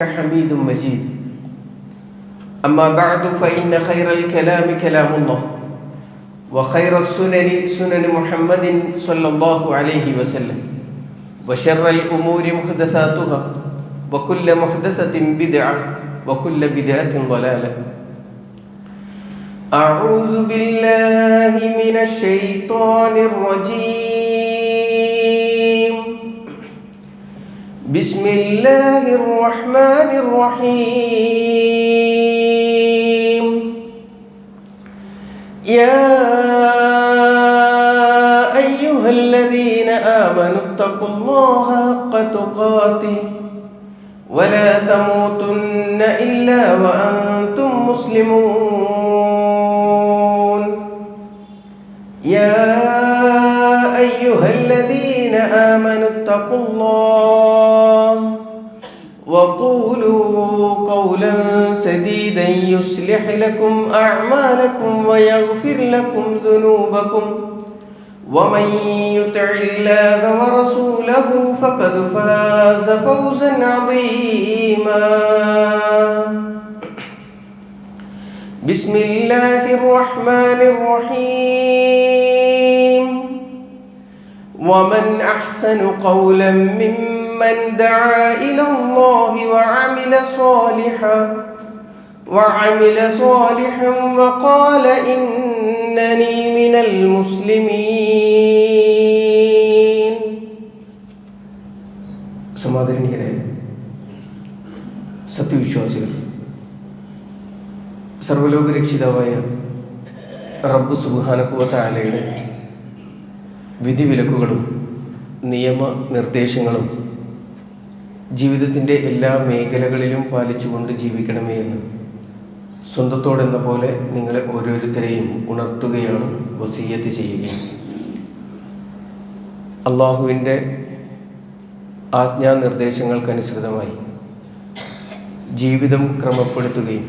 حميد مجيد. أما بعد فإن خير الكلام كلام الله وخير السنن سنن محمد صلى الله عليه وسلم وشر الأمور محدثاتها وكل محدثة بدعة وكل بدعة ضلالة. أعوذ بالله من الشيطان الرجيم. بسم الله الرحمن الرحيم. يا أيها الذين آمنوا اتقوا الله حق تقاته ولا تموتن إلا وأنتم مسلمون. يا أيها الذين آمنوا اتقوا الله وقولوا قولا سديدا يصلح لكم أعمالكم ويغفر لكم ذنوبكم ومن يطع الله ورسوله فقد فاز فوزا عظيما. بسم الله الرحمن الرحيم. ومن أحسن قولا ممن دعا إلى الله وعمل صالحا وقال إنني من المسلمين. സമാദരണീയരായ സത്യവിശ്വാസികൾ, സർവ്വലോകരക്ഷിതാവായ റബ്ബ് സുബ്ഹാനഹു വ തആലയുടെ വിധിവിലക്കുകളും നിയമനിർദ്ദേശങ്ങളും ജീവിതത്തിൻ്റെ എല്ലാ മേഖലകളിലും പാലിച്ചുകൊണ്ട് ജീവിക്കണമേ എന്ന് സ്വന്തത്തോടെന്ന പോലെ നിങ്ങളെ ഓരോരുത്തരെയും ഉണർത്തുകയാണ്, വസിയ്യത്ത് ചെയ്യുകയും അള്ളാഹുവിൻ്റെ ആജ്ഞാനിർദ്ദേശങ്ങൾക്കനുസൃതമായി ജീവിതം ക്രമപ്പെടുത്തുകയും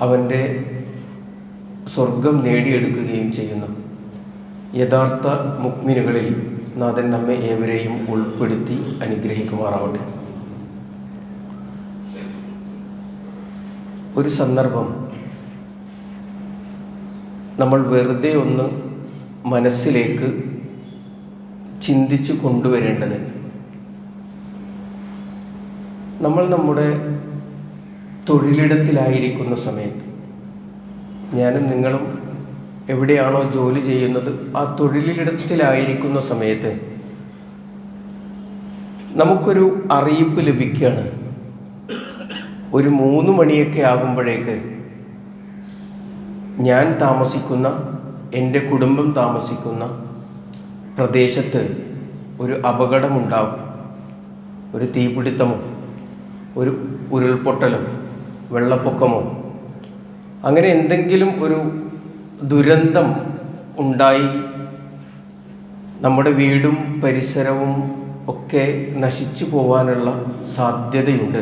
അവൻ്റെ സ്വർഗം നേടിയെടുക്കുകയും ചെയ്യുന്ന യഥാർത്ഥ മുഅ്മിനുകളിൽ നാഥൻ നമ്മെ ഏവരെയും ഉൾപ്പെടുത്തി അനുഗ്രഹിക്കുമാറാവട്ടെ. ഒരു സന്ദർഭം നമ്മൾ വെറുതെ ഒന്ന് മനസ്സിലേക്ക് ചിന്തിച്ചു കൊണ്ടുവരേണ്ടതുണ്ട്. നമ്മൾ നമ്മുടെ തൊഴിലിടത്തിലായിരിക്കുന്ന സമയത്ത്, ഞാനും നിങ്ങളും എവിടെയാണോ ജോലി ചെയ്യുന്നത് ആ തൊഴിലിടത്തിലായിരിക്കുന്ന സമയത്ത് നമുക്കൊരു അറിയിപ്പ് ലഭിക്കുകയാണ്. ഒരു 3 മണിയൊക്കെ ആകുമ്പോഴേക്ക് ഞാൻ താമസിക്കുന്ന, എൻ്റെ കുടുംബം താമസിക്കുന്ന പ്രദേശത്ത് ഒരു അപകടമുണ്ടാകും. ഒരു തീപിടുത്തമോ ഒരു ഉരുൾപൊട്ടലോ വെള്ളപ്പൊക്കമോ അങ്ങനെ എന്തെങ്കിലും ഒരു ദുരന്തം ഉണ്ടായി നമ്മുടെ വീടും പരിസരവും ഒക്കെ നശിച്ചു പോവാനുള്ള സാധ്യതയുണ്ട്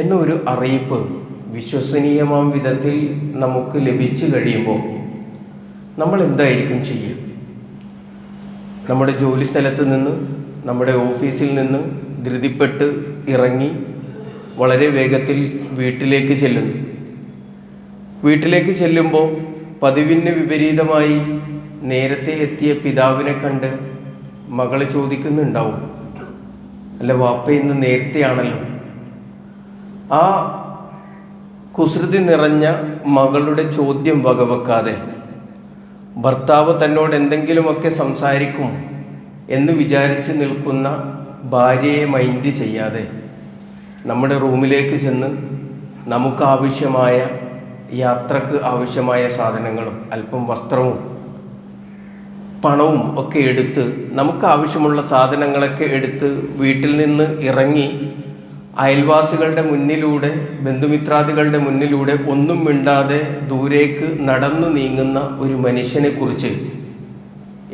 എന്നൊരു അറിയിപ്പ് വിശ്വസനീയമാം വിധത്തിൽ നമുക്ക് ലഭിച്ചു കഴിയുമ്പോൾ നമ്മൾ എന്തായിരിക്കും ചെയ്യുക? നമ്മുടെ ജോലി സ്ഥലത്ത് നിന്ന്, നമ്മുടെ ഓഫീസിൽ നിന്ന് ധൃതിപ്പെട്ട് ഇറങ്ങി വളരെ വേഗത്തിൽ വീട്ടിലേക്ക് ചെല്ലുമ്പോൾ പതിവിന് വിപരീതമായി നേരത്തെ എത്തിയ പിതാവിനെ കണ്ട് മകള് ചോദിക്കുന്നുണ്ടാവും, അല്ല വാപ്പ ഇന്ന് നേരത്തെയാണല്ലോ. ആ കുസൃതി നിറഞ്ഞ മകളുടെ ചോദ്യം വകവെക്കാതെ ഭർത്താവ് തന്നോട് എന്തെങ്കിലുമൊക്കെ സംസാരിക്കും എന്ന് വിചാരിച്ച് നിൽക്കുന്ന ഭാര്യയെ മൈൻഡ് ചെയ്യാതെ നമ്മുടെ റൂമിലേക്ക് ചെന്ന് നമുക്കാവശ്യമായ യാത്രക്ക് ആവശ്യമായ സാധനങ്ങളും അല്പം വസ്ത്രവും പണവും ഒക്കെ എടുത്ത്, നമുക്കാവശ്യമുള്ള സാധനങ്ങളൊക്കെ എടുത്ത് വീട്ടിൽ നിന്ന് ഇറങ്ങി അയൽവാസികളുടെ മുന്നിലൂടെ, ബന്ധുമിത്രാദികളുടെ മുന്നിലൂടെ ഒന്നും മിണ്ടാതെ ദൂരേക്ക് നടന്നു നീങ്ങുന്ന ഒരു മനുഷ്യനെ കുറിച്ച്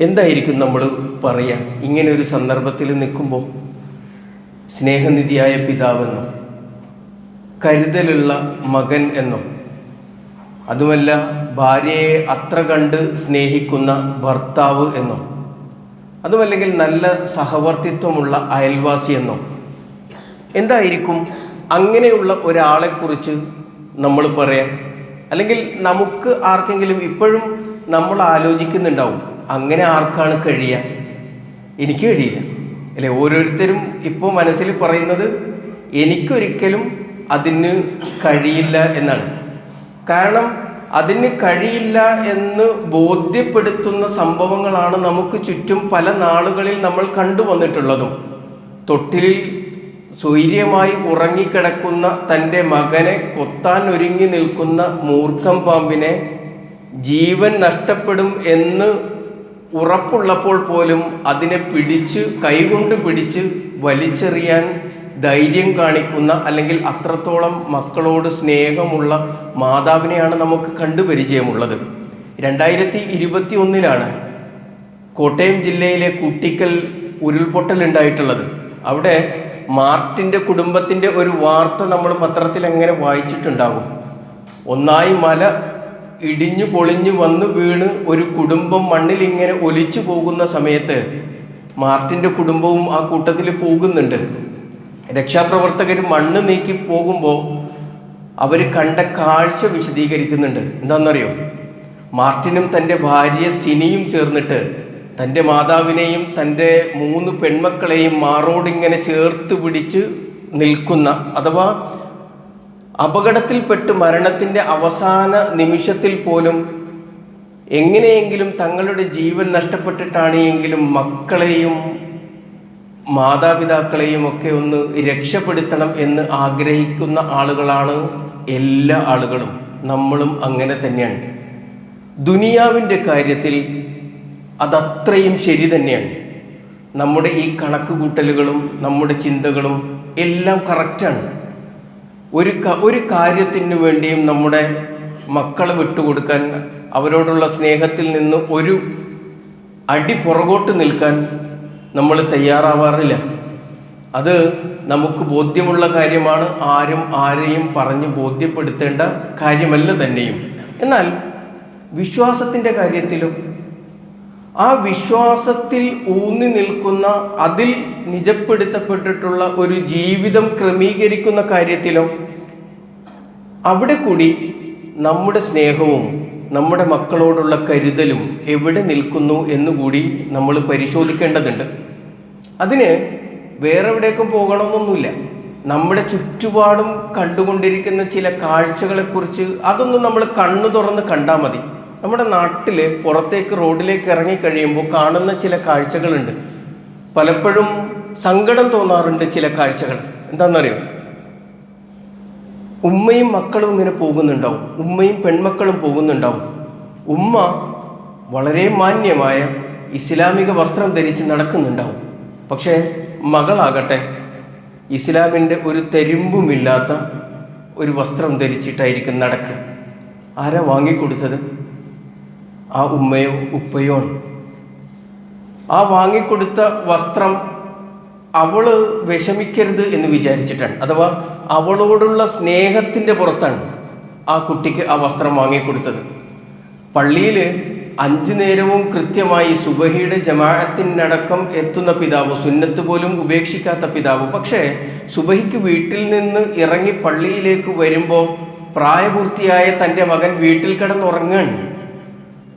എന്തായിരിക്കും നമ്മൾ പറയുക? ഇങ്ങനെ ഒരു സന്ദർഭത്തിൽ നിൽക്കുമ്പോൾ സ്നേഹനിധിയായ പിതാവെന്നോ, കരുതലുള്ള മകൻ എന്നോ, അതുമല്ല ഭാര്യയെ അത്ര കണ്ട് സ്നേഹിക്കുന്ന ഭർത്താവ് എന്നോ, അതുമല്ലെങ്കിൽ നല്ല സഹവർത്തിത്വമുള്ള അയൽവാസി എന്നോ എന്തായിരിക്കും അങ്ങനെയുള്ള ഒരാളെക്കുറിച്ച് നമ്മൾ പറയാം? അല്ലെങ്കിൽ നമുക്ക് ആർക്കെങ്കിലും ഇപ്പോഴും നമ്മൾ ആലോചിക്കുന്നുണ്ടാവും, അങ്ങനെ ആർക്കാണ് കഴിയുക? എനിക്ക് കഴിയില്ല അല്ലെ? ഓരോരുത്തരും ഇപ്പോൾ മനസ്സിൽ പറയുന്നത് എനിക്കൊരിക്കലും അതിന് കഴിയില്ല എന്നാണ്. കാരണം അതിന് കഴിയില്ല എന്ന് ബോധ്യപ്പെടുത്തുന്ന സംഭവങ്ങളാണ് നമുക്ക് ചുറ്റും പല നാളുകളിൽ നമ്മൾ കണ്ടുവന്നിട്ടുള്ളതും. തൊട്ടിലിൽ സ്വൈര്യമായി ഉറങ്ങിക്കിടക്കുന്ന തൻ്റെ മകനെ കൊത്താൻ ഒരുങ്ങി നിൽക്കുന്ന മൂർഖം പാമ്പിനെ ജീവൻ നഷ്ടപ്പെടും എന്ന് ഉറപ്പുള്ളപ്പോൾ പോലും അതിനെ കൈകൊണ്ട് പിടിച്ച് വലിച്ചെറിയാൻ ധൈര്യം കാണിക്കുന്ന, അല്ലെങ്കിൽ അത്രത്തോളം മക്കളോട് സ്നേഹമുള്ള മാതാവിനെയാണ് നമുക്ക് കണ്ടുപരിചയമുള്ളത്. 2021 കോട്ടയം ജില്ലയിലെ കുട്ടിക്കൽ ഉരുൾപൊട്ടൽ ഉണ്ടായിട്ടുള്ളത്. അവിടെ മാർട്ടിൻ്റെ കുടുംബത്തിൻ്റെ ഒരു വാർത്ത നമ്മൾ പത്രത്തിൽ എങ്ങനെ വായിച്ചിട്ടുണ്ടാകും. ഒന്നായി മല ഇടിഞ്ഞു പൊളിഞ്ഞു വന്നു വീണ് ഒരു കുടുംബം മണ്ണിൽ ഇങ്ങനെ ഒലിച്ചു പോകുന്ന സമയത്ത് മാർട്ടിൻ്റെ കുടുംബവും ആ കൂട്ടത്തിൽ പോകുന്നുണ്ട്. രക്ഷാപ്രവർത്തകർ മണ്ണ് നീക്കി പോകുമ്പോൾ അവർ കണ്ട കാഴ്ച വിശദീകരിക്കുന്നുണ്ട്. എന്താണെന്നറിയോ? മാർട്ടിനും തൻ്റെ ഭാര്യ സിനിയും ചേർന്നിട്ട് തൻ്റെ മാതാവിനെയും തൻ്റെ 3 പെൺമക്കളെയും മാറോടിങ്ങനെ ചേർത്ത് പിടിച്ച് നിൽക്കുന്ന, അഥവാ അപകടത്തിൽപ്പെട്ട് മരണത്തിൻ്റെ അവസാന നിമിഷത്തിൽ പോലും എങ്ങനെയെങ്കിലും തങ്ങളുടെ ജീവൻ നഷ്ടപ്പെട്ടിട്ടാണ് എങ്കിലും മക്കളെയും മാതാപിതാക്കളെയും ഒക്കെ ഒന്ന് രക്ഷപ്പെടുത്തണം എന്ന് ആഗ്രഹിക്കുന്ന ആളുകളാണ് എല്ലാ ആളുകളും. നമ്മളും അങ്ങനെ തന്നെയാണ്. ദുനിയാവിൻ്റെ കാര്യത്തിൽ അതത്രയും ശരി തന്നെയാണ്. നമ്മുടെ ഈ കണക്ക് കൂട്ടലുകളും നമ്മുടെ ചിന്തകളും എല്ലാം കറക്റ്റാണ്. ഒരു കാര്യത്തിന് വേണ്ടിയും നമ്മുടെ മക്കളെ വിട്ടുകൊടുക്കാൻ, അവരോടുള്ള സ്നേഹത്തിൽ നിന്ന് ഒരു അടി പുറകോട്ട് നിൽക്കാൻ നമ്മൾ തയ്യാറാവാറില്ല. അത് നമുക്ക് ബോധ്യമുള്ള കാര്യമാണ്. ആരും ആരെയും പറഞ്ഞ് ബോധ്യപ്പെടുത്തേണ്ട കാര്യമല്ല തന്നെയും. എന്നാൽ വിശ്വാസത്തിൻ്റെ കാര്യത്തിലും ആ വിശ്വാസത്തിൽ ഊന്നി നിൽക്കുന്ന, അതിൽ നിജപ്പെടുത്തപ്പെട്ടിട്ടുള്ള ഒരു ജീവിതം ക്രമീകരിക്കുന്ന കാര്യത്തിലും അവിടെ കൂടി നമ്മുടെ സ്നേഹവും നമ്മുടെ മക്കളോടുള്ള കരുതലും എവിടെ നിൽക്കുന്നു എന്നുകൂടി നമ്മൾ പരിശോധിക്കേണ്ടതുണ്ട്. അതിന് വേറെ എവിടേക്കും പോകണമെന്നൊന്നുമില്ല. നമ്മുടെ ചുറ്റുപാടും കണ്ടുകൊണ്ടിരിക്കുന്ന ചില കാഴ്ചകളെക്കുറിച്ച് അതൊന്നും നമ്മൾ കണ്ണു തുറന്ന് കണ്ടാൽ മതി. നമ്മുടെ നാട്ടിൽ പുറത്തേക്ക് റോഡിലേക്ക് ഇറങ്ങിക്കഴിയുമ്പോൾ കാണുന്ന ചില കാഴ്ചകളുണ്ട്. പലപ്പോഴും സങ്കടം തോന്നാറുണ്ട് ചില കാഴ്ചകൾ. എന്താണെന്നറിയോ? ഉമ്മയും മക്കളും ഇങ്ങനെ പോകുന്നുണ്ടാവും, ഉമ്മയും പെൺമക്കളും പോകുന്നുണ്ടാവും. ഉമ്മ വളരെ മാന്യമായ ഇസ്ലാമിക വസ്ത്രം ധരിച്ച് നടക്കുന്നുണ്ടാവും. പക്ഷേ മകളാകട്ടെ ഇസ്ലാമിൻ്റെ ഒരു തരിമ്പുമില്ലാത്ത ഒരു വസ്ത്രം ധരിച്ചിട്ടായിരിക്കും നടക്കുക. ആരാ വാങ്ങിക്കൊടുത്തത്? ആ ഉമ്മയോ ഉപ്പയോ ആണ്. ആ വാങ്ങിക്കൊടുത്ത വസ്ത്രം അവള് വിഷമിക്കരുത് എന്ന് വിചാരിച്ചിട്ടാണ്, അഥവാ അവളോടുള്ള സ്നേഹത്തിൻ്റെ പുറത്താണ് ആ കുട്ടിക്ക് ആ വസ്ത്രം വാങ്ങിക്കൊടുത്തത്. പള്ളിയിൽ 5 നേരവും കൃത്യമായി സുബഹിയുടെ ജമാഅത്തിനടക്കം എത്തുന്ന പിതാവ്, സുന്നത്ത് പോലും ഉപേക്ഷിക്കാത്ത പിതാവ്, പക്ഷേ സുബഹിക്ക് വീട്ടിൽ നിന്ന് ഇറങ്ങി പള്ളിയിലേക്ക് വരുമ്പോൾ പ്രായപൂർത്തിയായ തൻ്റെ മകൻ വീട്ടിൽ കിടന്നുറങ്ങാണ്.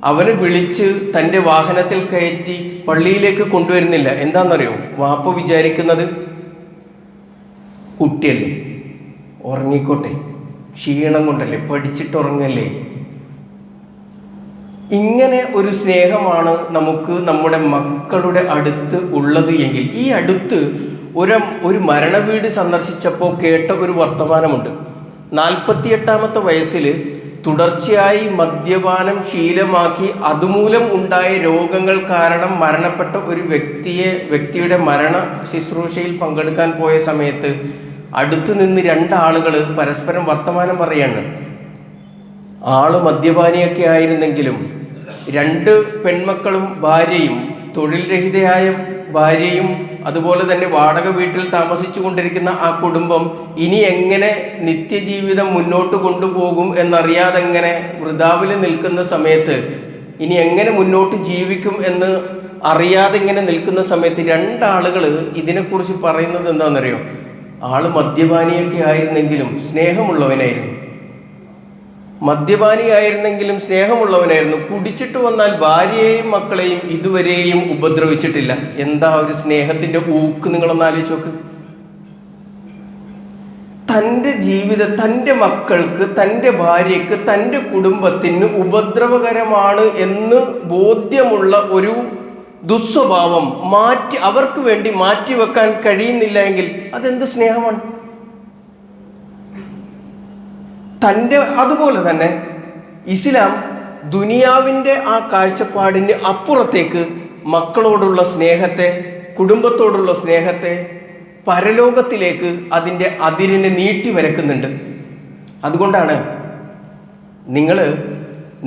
അവനെ വിളിച്ച് തൻ്റെ വാഹനത്തിൽ കയറ്റി പള്ളിയിലേക്ക് കൊണ്ടുവരുന്നില്ല. എന്താണെന്നറിയോ? വാപ്പ വിചാരിക്കുന്നത് കുട്ടിയല്ലേ, ഉറങ്ങിക്കോട്ടെ, ക്ഷീണം കൊണ്ടല്ലേ, പഠിച്ചിട്ടുറങ്ങല്ലേ. ഇങ്ങനെ ഒരു സ്നേഹമാണ് നമുക്ക് നമ്മുടെ മക്കളുടെ അടുത്ത് ഉള്ളത് എങ്കിൽ, ഈ അടുത്ത് ഒരു മരണവീട് സന്ദർശിച്ചപ്പോൾ കേട്ട ഒരു വർത്തമാനമുണ്ട്. 48-ാമത്തെ വയസ്സിൽ തുടർച്ചയായി മദ്യപാനം ശീലമാക്കി അതുമൂലം ഉണ്ടായ രോഗങ്ങൾ കാരണം മരണപ്പെട്ട ഒരു വ്യക്തിയുടെ മരണ ശുശ്രൂഷയിൽ പങ്കെടുക്കാൻ പോയ സമയത്ത് അടുത്തു നിന്ന് 2 ആളുകൾ പരസ്പരം വർത്തമാനം പറയാണ്. ആള് മദ്യപാനിയൊക്കെ ആയിരുന്നെങ്കിലും 2 പെൺമക്കളും ഭാര്യയും, തൊഴിൽ രഹിതയായ ഭാര്യയും, അതുപോലെ തന്നെ വാടക വീട്ടിൽ താമസിച്ചു കൊണ്ടിരിക്കുന്ന ആ കുടുംബം ഇനി എങ്ങനെ നിത്യജീവിതം മുന്നോട്ട് കൊണ്ടുപോകും എന്നറിയാതെ എങ്ങനെ വൃഥാവിൽ നിൽക്കുന്ന സമയത്ത്, ഇനി എങ്ങനെ മുന്നോട്ട് ജീവിക്കും എന്ന് അറിയാതെ ഇങ്ങനെ നിൽക്കുന്ന സമയത്ത് 2 ആളുകൾ ഇതിനെക്കുറിച്ച് പറയുന്നത് എന്താണെന്നറിയോ? ആള് മദ്യപാനിയൊക്കെ ആയിരുന്നെങ്കിലും സ്നേഹമുള്ളവനായിരുന്നു. മദ്യപാനിയായിരുന്നെങ്കിലും സ്നേഹമുള്ളവനായിരുന്നു. കുടിച്ചിട്ട് വന്നാൽ ഭാര്യയെയും മക്കളെയും ഇതുവരെയും ഉപദ്രവിച്ചിട്ടില്ല. എന്താ ഒരു സ്നേഹത്തിന്റെ ഊക്ക്, നിങ്ങളൊന്ന് ആലോചിച്ച് നോക്ക്. തൻ്റെ തൻ്റെ മക്കൾക്ക്, തൻ്റെ ഭാര്യയ്ക്ക്, തൻ്റെ കുടുംബത്തിന് ഉപദ്രവകരമാണ് എന്ന് ബോധ്യമുള്ള ഒരു ദുസ്വഭാവം അവർക്ക് വേണ്ടി മാറ്റിവെക്കാൻ കഴിയുന്നില്ല എങ്കിൽ അതെന്ത് സ്നേഹമാണ്? അതുപോലെ തന്നെ ഇസ്ലാം ദുനിയാവിൻ്റെ ആ കാഴ്ചപ്പാടിന് അപ്പുറത്തേക്ക് മക്കളോടുള്ള സ്നേഹത്തെ, കുടുംബത്തോടുള്ള സ്നേഹത്തെ പരലോകത്തിലേക്ക് അതിൻ്റെ അതിരിനെ നീട്ടി വരക്കുന്നുണ്ട്. അതുകൊണ്ടാണ്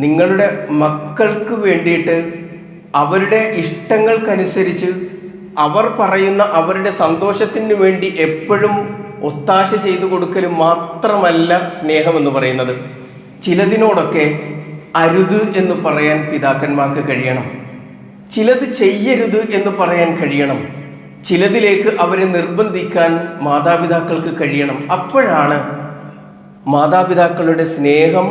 നിങ്ങളുടെ മക്കൾക്ക് വേണ്ടിയിട്ട് അവരുടെ ഇഷ്ടങ്ങൾക്കനുസരിച്ച് അവർ പറയുന്ന അവരുടെ സന്തോഷത്തിന് വേണ്ടി എപ്പോഴും ഒത്താശ ചെയ്തു കൊടുക്കലും മാത്രമല്ല സ്നേഹമെന്ന് പറയുന്നത്. ചിലതിനോടൊക്കെ അരുത് എന്ന് പറയാൻ പിതാക്കന്മാർക്ക് കഴിയണം, ചിലത് ചെയ്യരുത് എന്ന് പറയാൻ കഴിയണം, ചിലതിലേക്ക് അവരെ നിർബന്ധിക്കാൻ മാതാപിതാക്കൾക്ക് കഴിയണം. അപ്പോഴാണ് മാതാപിതാക്കളുടെ സ്നേഹം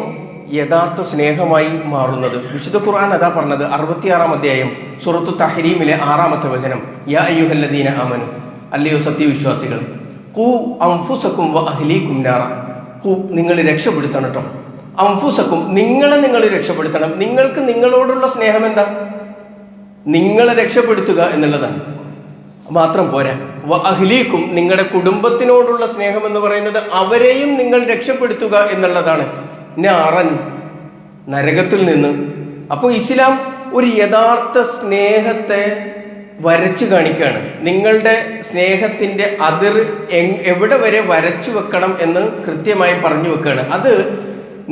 യഥാർത്ഥ സ്നേഹമായി മാറുന്നത്. വിശുദ്ധ ഖുർആൻ അതാ പറഞ്ഞത്. 66-ാം അധ്യായം സൂറത്തു തഹരീമിലെ 6-ാമത്തെ വചനം, യാ അയ്യുഹല്ലദീന ആമനു, അല്ലയോ സത്യവിശ്വാസികൾ, ഖൂ അൻഫുസക്കും വ അഹ്ലീകും നാറ, ഖൂ നിങ്ങൾ രക്ഷപ്പെടുത്തണം കേട്ടോ, അൻഫുസക്കും നിങ്ങൾ രക്ഷപ്പെടുത്തണം. നിങ്ങൾക്ക് നിങ്ങളോടുള്ള സ്നേഹം എന്താ? നിങ്ങളെ രക്ഷപ്പെടുത്തുക എന്നുള്ളതാണ്. മാത്രം പോരാ, വ അഹ്ലീകും നിങ്ങളുടെ കുടുംബത്തിനോടുള്ള സ്നേഹം എന്ന് പറയുന്നത് അവരെയും നിങ്ങൾ രക്ഷപ്പെടുത്തുക എന്നുള്ളതാണ്. നാറൻ നരകത്തിൽ നിന്ന്. അപ്പോൾ ഇസ്ലാം ഒരു യഥാർത്ഥ സ്നേഹത്തെ വരച്ചു കാണിക്കുകയാണ്. നിങ്ങളുടെ സ്നേഹത്തിൻ്റെ അതിർ എവിടെ വരെ വരച്ചു വെക്കണം എന്ന് കൃത്യമായി പറഞ്ഞു വെക്കുകയാണ്. അത്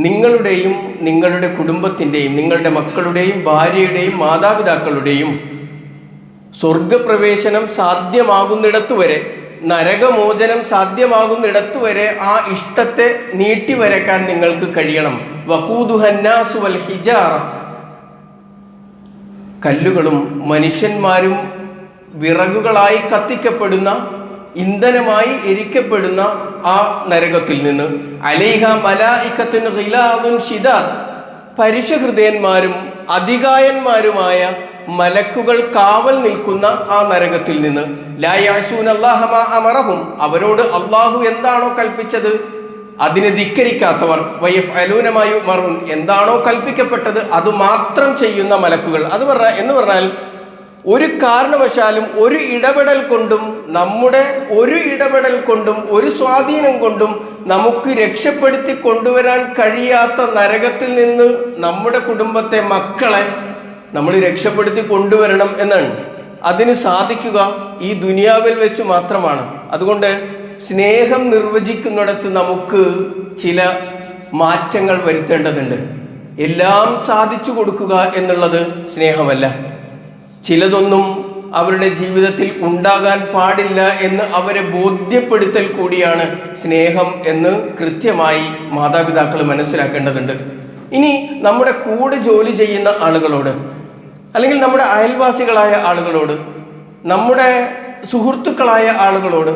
നിങ്ങളുടെയും നിങ്ങളുടെ കുടുംബത്തിൻ്റെയും നിങ്ങളുടെ മക്കളുടെയും ഭാര്യയുടെയും മാതാപിതാക്കളുടെയും സ്വർഗപ്രവേശനം സാധ്യമാകുന്നിടത്തുവരെ, നരകമോചനം സാധ്യമാകുന്നിടത്തുവരെ ആ ഇഷ്ടത്തെ നീട്ടിവരക്കാൻ നിങ്ങൾക്ക് കഴിയണം. വഖൂദുഹന്നാസു വൽ ഹിജാറ, കല്ലുകളും മനുഷ്യന്മാരും വിറകുകളായി കത്തിക്കപ്പെടുന്ന, ഇന്ധനമായി എരിക്കപ്പെടുന്ന ആ നരകത്തിൽ നിന്ന്, അലൈഹ മലായികത്തുൻ ഗിലാദുൻ ശിദാദ്, പരുഷഹൃദയന്മാരും അധികായന്മാരുമായ മലക്കുകൾ കാവൽ നിൽക്കുന്ന ആ നരകത്തിൽ നിന്ന്, ലാ യഅസൂന അല്ലാഹ മാ അമറഹും, അവരോട് അള്ളാഹു എന്താണോ കൽപ്പിച്ചത് അതിനെ ധിക്കരിക്കാത്തവർ, വയഫ്അലൂന മാ യുമറൂൻ, എന്താണോ കൽപ്പിക്കപ്പെട്ടത് അത് മാത്രം ചെയ്യുന്ന മലക്കുകൾ. എന്ന് പറഞ്ഞാൽ ഒരു കാരണവശാലും ഒരു ഇടപെടൽ കൊണ്ടും ഒരു സ്വാധീനം കൊണ്ടും നമുക്ക് രക്ഷപ്പെടുത്തി കൊണ്ടുവരാൻ കഴിയാത്ത നരകത്തിൽ നിന്ന് നമ്മുടെ കുടുംബത്തെ, മക്കളെ നമ്മൾ രക്ഷപ്പെടുത്തി കൊണ്ടുവരണം എന്നാണ്. അതിന് സാധിക്കുക ഈ ദുനിയാവിൽ വെച്ച് മാത്രമാണ്. അതുകൊണ്ട് സ്നേഹം നിർവചിക്കുന്നിടത്ത് നമുക്ക് ചില മാറ്റങ്ങൾ വരുത്തേണ്ടതുണ്ട്. എല്ലാം സാധിച്ചു കൊടുക്കുക എന്നുള്ളത് സ്നേഹമല്ല. ചിലതൊന്നും അവരുടെ ജീവിതത്തിൽ ഉണ്ടാകാൻ പാടില്ല എന്ന് അവരെ ബോധ്യപ്പെടുത്തൽ കൂടിയാണ് സ്നേഹം എന്ന് കൃത്യമായി മാതാപിതാക്കൾ മനസ്സിലാക്കേണ്ടതുണ്ട്. ഇനി നമ്മുടെ കൂടെ ജോലി ചെയ്യുന്ന ആളുകളോട്, അല്ലെങ്കിൽ നമ്മുടെ അയൽവാസികളായ ആളുകളോട്, നമ്മുടെ സുഹൃത്തുക്കളായ ആളുകളോട്,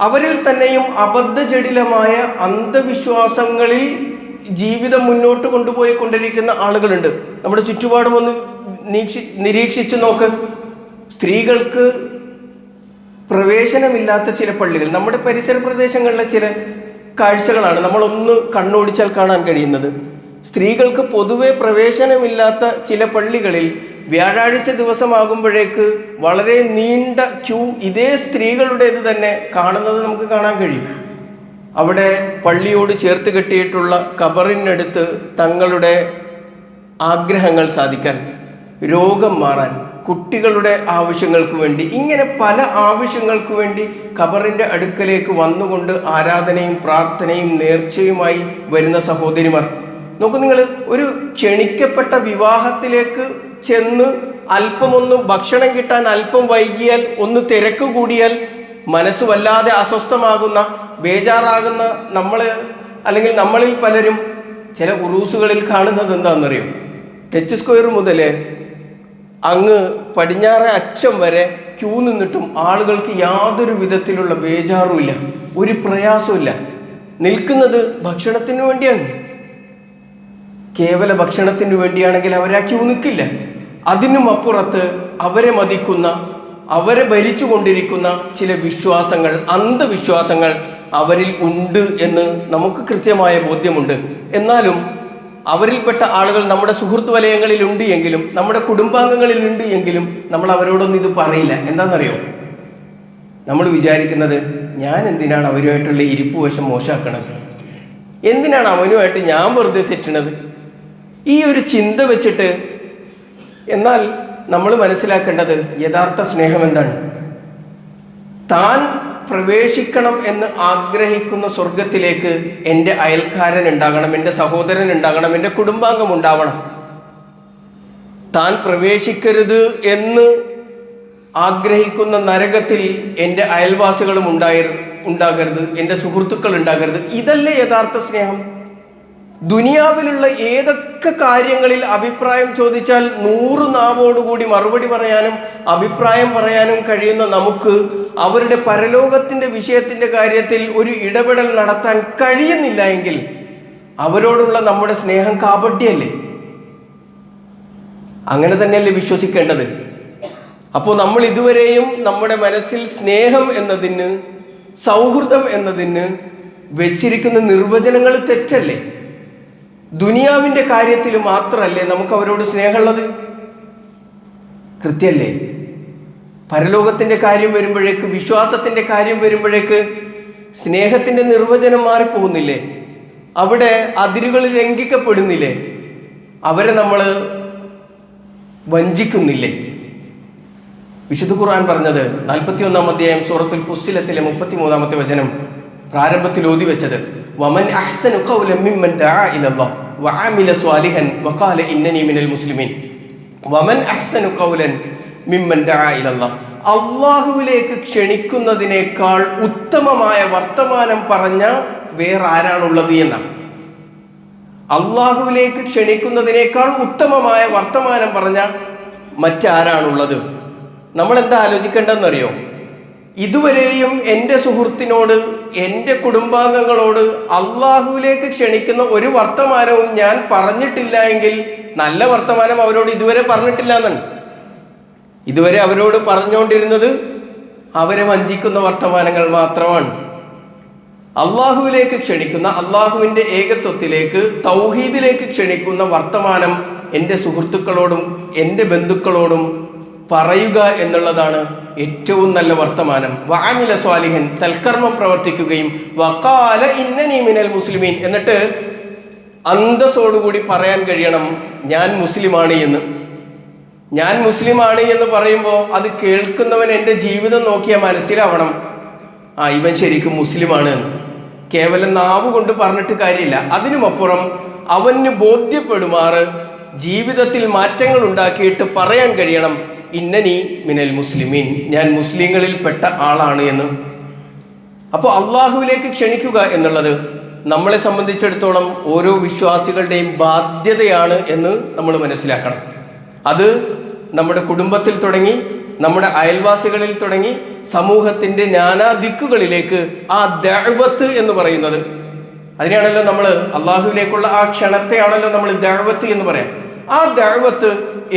അവരിൽ തന്നെയും അബദ്ധജടിലമായ അന്ധവിശ്വാസങ്ങളിൽ ജീവിതം മുന്നോട്ട് കൊണ്ടുപോയിക്കൊണ്ടിരിക്കുന്ന ആളുകളുണ്ട്. നമ്മുടെ ചുറ്റുപാടും ഒന്ന് നിരീക്ഷിച്ചു നോക്ക്. സ്ത്രീകൾക്ക് പ്രവേശനമില്ലാത്ത ചില പള്ളികൾ, നമ്മുടെ പരിസര പ്രദേശങ്ങളിലെ ചില കാഴ്ചകളാണ് നമ്മളൊന്ന് കണ്ണോടിച്ചാൽ കാണാൻ കഴിയുന്നത്. സ്ത്രീകൾക്ക് പൊതുവെ പ്രവേശനമില്ലാത്ത ചില പള്ളികളിൽ വ്യാഴാഴ്ച ദിവസമാകുമ്പോഴേക്ക് വളരെ നീണ്ട ക്യൂ ഇതേ സ്ത്രീകളുടേത് തന്നെ കാണുന്നത് നമുക്ക് കാണാൻ കഴിയും. അവിടെ പള്ളിയോട് ചേർത്ത് കെട്ടിയിട്ടുള്ള ഖബറിനടുത്ത് തങ്ങളുടെ ആഗ്രഹങ്ങൾ സാധിക്കാൻ, രോഗം മാറാൻ, കുട്ടികളുടെ ആവശ്യങ്ങൾക്ക് വേണ്ടി, ഇങ്ങനെ പല ആവശ്യങ്ങൾക്ക് വേണ്ടി ഖബറിൻ്റെ അടുക്കലേക്ക് വന്നുകൊണ്ട് ആരാധനയും പ്രാർത്ഥനയും നേർച്ചയുമായി വരുന്ന സഹോദരിമാർ നോക്കൂ. നിങ്ങൾ ഒരു ക്ഷണിക്കപ്പെട്ട വിവാഹത്തിലേക്ക് ചെന്ന് അല്പമൊന്ന് ഭക്ഷണം കിട്ടാൻ അല്പം വൈകിയാൽ, ഒന്ന് തിരക്ക് കൂടിയാൽ മനസ്സ് വല്ലാതെ അസ്വസ്ഥമാകുന്ന, ബേജാറാകുന്ന അല്ലെങ്കിൽ നമ്മളിൽ പലരും ചില ഉറൂസുകളിൽ കാണുന്നത് എന്താണെന്നറിയോ? ടച്ച് സ്ക്വയർ മുതൽ അങ്ങ് പടിഞ്ഞാറേ അറ്റം വരെ ക്യൂ നിന്നിട്ടും ആളുകൾക്ക് യാതൊരു വിധത്തിലുള്ള ബേജാറുമില്ല. ഒരു പ്രയാസമില്ല. നിൽക്കുന്നത് ഭക്ഷണത്തിന് വേണ്ടിയാണ്. കേവല ഭക്ഷണത്തിന് വേണ്ടിയാണെങ്കിൽ അവരാ ക്യൂ നിൽക്കില്ല. അതിനും അപ്പുറത്ത് അവരെ മതിക്കുന്ന, അവരെ ഭരിച്ചുകൊണ്ടിരിക്കുന്ന ചില വിശ്വാസങ്ങൾ, അന്ധവിശ്വാസങ്ങൾ അവരിൽ ഉണ്ട് എന്ന് നമുക്ക് കൃത്യമായ ബോധ്യമുണ്ട്. എന്നാലും അവരിൽപ്പെട്ട ആളുകൾ നമ്മുടെ സുഹൃത്ത് വലയങ്ങളിൽ ഉണ്ട് എങ്കിലും, നമ്മുടെ കുടുംബാംഗങ്ങളിൽ ഉണ്ട് എങ്കിലും നമ്മൾ അവരോടൊന്നും ഇത് പറയില്ല. എന്താണെന്നറിയോ? നമ്മൾ വിചാരിക്കുന്നത്, ഞാൻ എന്തിനാണ് അവരുമായിട്ടുള്ള ഇരിപ്പ് വശം മോശമാക്കണത്, എന്തിനാണ് അവനുമായിട്ട് ഞാൻ വെറുതെ തെറ്റണത്, ഈ ഒരു ചിന്ത വെച്ചിട്ട്. എന്നാൽ നമ്മൾ മനസ്സിലാക്കേണ്ടത് യഥാർത്ഥ സ്നേഹം എന്താണ്? താൻ പ്രവേശിക്കണം എന്ന് ആഗ്രഹിക്കുന്ന സ്വർഗത്തിലേക്ക് എൻ്റെ അയൽക്കാരൻ ഉണ്ടാകണം, എൻ്റെ സഹോദരൻ ഉണ്ടാകണം, എൻ്റെ കുടുംബാംഗം ഉണ്ടാവണം. താൻ പ്രവേശിക്കരുത് എന്ന് ആഗ്രഹിക്കുന്ന നരകത്തിൽ എൻ്റെ അയൽവാസികളും ഉണ്ടാകരുത്, എൻ്റെ സുഹൃത്തുക്കൾ ഉണ്ടാകരുത്. ഇതല്ലേ യഥാർത്ഥ സ്നേഹം? ദുനിയാവിലുള്ള ഏതൊക്കെ കാര്യങ്ങളിൽ അഭിപ്രായം ചോദിച്ചാൽ 100 നാവോടുകൂടി മറുപടി പറയാനും അഭിപ്രായം പറയാനും കഴിയുന്ന നമുക്ക് അവരുടെ പരലോകത്തിൻ്റെ വിഷയത്തിൻ്റെ കാര്യത്തിൽ ഒരു ഇടപെടൽ നടത്താൻ കഴിയുന്നില്ല എങ്കിൽ അവരോടുള്ള നമ്മുടെ സ്നേഹം കാപട്യമല്ലേ? അങ്ങനെ തന്നെയല്ലേ വിശ്വസിക്കേണ്ടത്? അപ്പോൾ നമ്മൾ ഇതുവരെയും നമ്മുടെ മനസ്സിൽ സ്നേഹം എന്നതിന്, സൗഹൃദം എന്നതിന് വെച്ചിരിക്കുന്ന നിർവചനങ്ങൾ തെറ്റല്ലേ? ദുനിയാവിൻ്റെ കാര്യത്തിൽ മാത്രമല്ലേ നമുക്ക് അവരോട് സ്നേഹമുള്ളത്? കൃത്യമല്ലേ? പരലോകത്തിൻ്റെ കാര്യം വരുമ്പോഴേക്ക്, വിശ്വാസത്തിൻ്റെ കാര്യം വരുമ്പോഴേക്ക് സ്നേഹത്തിൻ്റെ നിർവചനം മാറിപ്പോകുന്നില്ലേ? അവിടെ അതിരുകൾ ലംഘിക്കപ്പെടുന്നില്ലേ? അവരെ നമ്മൾ വഞ്ചിക്കുന്നില്ലേ? വിശുദ്ധ ഖുർആൻ പറഞ്ഞത് 41-ാം അധ്യായം സൂറത്തുൽ ഫുസ്സിലത്തിലെ 33-ാമത്തെ വചനം പ്രാരംഭത്തിൽ ഓതി വെച്ചത്, വമൻ അഹ്സനു ഖൗലൻ മിമ്മൻ ദഅ ഇലല്ലാഹ് വഅമില സ്വാലിഹൻ വഖാല ഇന്നനി മിനൽ മുസ്ലിമീൻ. വമൻ അഹ്സനു ഖൗലൻ മിമ്മൻ ദഅ ഇലല്ലാഹ്, അല്ലാഹുവിലേക്ക് ക്ഷണിക്കുന്നതിനേക്കാൾ ഉത്തമമായ വർത്തമാനം പറഞ്ഞ വേറെ ആരാണുള്ളത് എന്നാണ്. അല്ലാഹുവിലേക്ക് ക്ഷണിക്കുന്നതിനേക്കാൾ ഉത്തമമായ വർത്തമാനം പറഞ്ഞ മറ്റാരാണുള്ളത്? നമ്മൾ എന്താ ആലോചിക്കേണ്ടതെന്നറിയോ? ഇതുവരെയും എൻ്റെ സുഹൃത്തിനോട്, എൻ്റെ കുടുംബാംഗങ്ങളോട് അള്ളാഹുവിലേക്ക് ക്ഷണിക്കുന്ന ഒരു വർത്തമാനവും ഞാൻ പറഞ്ഞിട്ടില്ല എങ്കിൽ നല്ല വർത്തമാനം അവരോട് ഇതുവരെ പറഞ്ഞിട്ടില്ല എന്നാണ്. ഇതുവരെ അവരോട് പറഞ്ഞുകൊണ്ടിരുന്നത് അവരെ വഞ്ചിക്കുന്ന വർത്തമാനങ്ങൾ മാത്രമാണ്. അള്ളാഹുവിലേക്ക് ക്ഷണിക്കുന്ന, അള്ളാഹുവിൻ്റെ ഏകത്വത്തിലേക്ക്, തൗഹീദിലേക്ക് ക്ഷണിക്കുന്ന വർത്തമാനം എൻ്റെ സുഹൃത്തുക്കളോടും എൻ്റെ ബന്ധുക്കളോടും പറയുക എന്നുള്ളതാണ് ഏറ്റവും നല്ല വർത്തമാനം. വഅമില സ്വാലിഹൻ, സൽക്കർമ്മം പ്രവർത്തിക്കുകയും, വഖാല ഇന്നനി മിനൽ മുസ്ലിമീൻ, എന്നിട്ട് അന്തസ്സോടുകൂടി പറയാൻ കഴിയണം ഞാൻ മുസ്ലിമാണ് എന്ന്. ഞാൻ മുസ്ലിമാണ് എന്ന് പറയുമ്പോൾ അത് കേൾക്കുന്നവൻ എൻ്റെ ജീവിതം നോക്കിയാൽ മനസ്സിലാവണം, ഇവൻ ശരിക്കും മുസ്ലിമാണ് എന്ന്. കേവലം നാവ് കൊണ്ട് പറഞ്ഞിട്ട് കാര്യമില്ല. അതിനുമപ്പുറം അവന് ബോധ്യപ്പെടുമാറ് ജീവിതത്തിൽ മാറ്റങ്ങൾ ഉണ്ടാക്കിയിട്ട് പറയാൻ കഴിയണം, ഇന്നനി മിനൽ മുസ്ലിമീൻ, ഞാൻ മുസ്ലിങ്ങളിൽ പെട്ട ആളാണ് എന്ന്. അപ്പോൾ അള്ളാഹുവിലേക്ക് ക്ഷണിക്കുക എന്നുള്ളത് നമ്മളെ സംബന്ധിച്ചിടത്തോളം ഓരോ വിശ്വാസികളുടെയും ബാധ്യതയാണ് എന്ന് നമ്മൾ മനസ്സിലാക്കണം. അത് നമ്മുടെ കുടുംബത്തിൽ തുടങ്ങി, നമ്മുടെ അയൽവാസികളിൽ തുടങ്ങി, സമൂഹത്തിൻ്റെ നാനാ ദിക്കുകളിലേക്ക് ആ ദഅവത്ത് എന്ന് പറയുന്നത്, അതിനെയാണല്ലോ നമ്മൾ അള്ളാഹുവിലേക്കുള്ള ആ ക്ഷണത്തെയാണല്ലോ നമ്മൾ ദഅവത്ത് എന്ന് പറയാം. ആ ദഅവത്ത്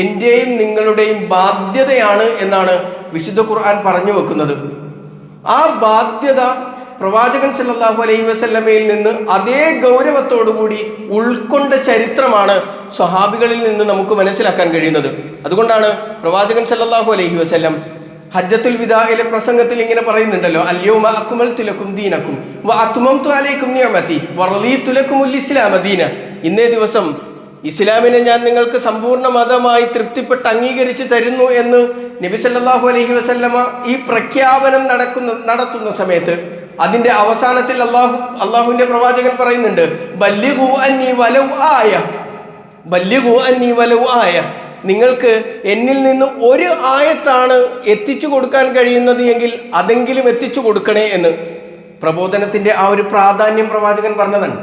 എൻ്റെയും നിങ്ങളുടെയും ബാധ്യതയാണ് എന്നാണ് വിശുദ്ധ ഖുർആൻ പറഞ്ഞു വെക്കുന്നത്. ആ ബാധ്യത പ്രവാചകൻ സല്ലല്ലാഹു അലൈഹി വസല്ലമയിൽ നിന്ന് അതേ ഗൗരവത്തോടുകൂടി ഉൾക്കൊണ്ട ചരിത്രമാണ് സ്വഹാബികളിൽ നിന്ന് നമുക്ക് മനസ്സിലാക്കാൻ കഴിയുന്നത്. അതുകൊണ്ടാണ് പ്രവാചകൻ സല്ലല്ലാഹു അലൈഹി വസല്ലം ഹജ്ജത്തുൽ വിദാഇലെ പ്രസംഗത്തിൽ ഇങ്ങനെ പറയുന്നുണ്ടല്ലോ, അൽയൗമ അക്മൽതു ലക്കും ദീനക്കും വഅത്മംതു അലൈക്കും നിഅമതി വറളീതു ലക്കുമുൽ ഇസ്ലാമ ദീന. ഇന്നേ ദിവസം ഇസ്ലാമിനെ ഞാൻ നിങ്ങൾക്ക് സമ്പൂർണ്ണ മതമായി തൃപ്തിപ്പെട്ട് അംഗീകരിച്ച് തരുന്നു എന്ന് നബി സല്ലല്ലാഹു അലൈഹി വസല്ലമ ഈ പ്രഖ്യാപനം നടത്തുന്ന സമയത്ത് അതിൻ്റെ അവസാനത്തിൽ അള്ളാഹുവിൻ്റെ പ്രവാചകൻ പറയുന്നുണ്ട്, ബല്ലിഗു അന്നി വലൗ ആയ, ബല്ലിഗു അന്നി വലൗ ആയ, നിങ്ങൾക്ക് എന്നിൽ നിന്ന് ഒരു ആയത്താണ് എത്തിച്ചു കൊടുക്കാൻ കഴിയുന്നത് എങ്കിൽ അതെങ്കിലും എത്തിച്ചു കൊടുക്കണേ എന്ന്. പ്രബോധനത്തിൻ്റെ ആ ഒരു പ്രാധാന്യം പ്രവാചകൻ പറഞ്ഞതാണ്.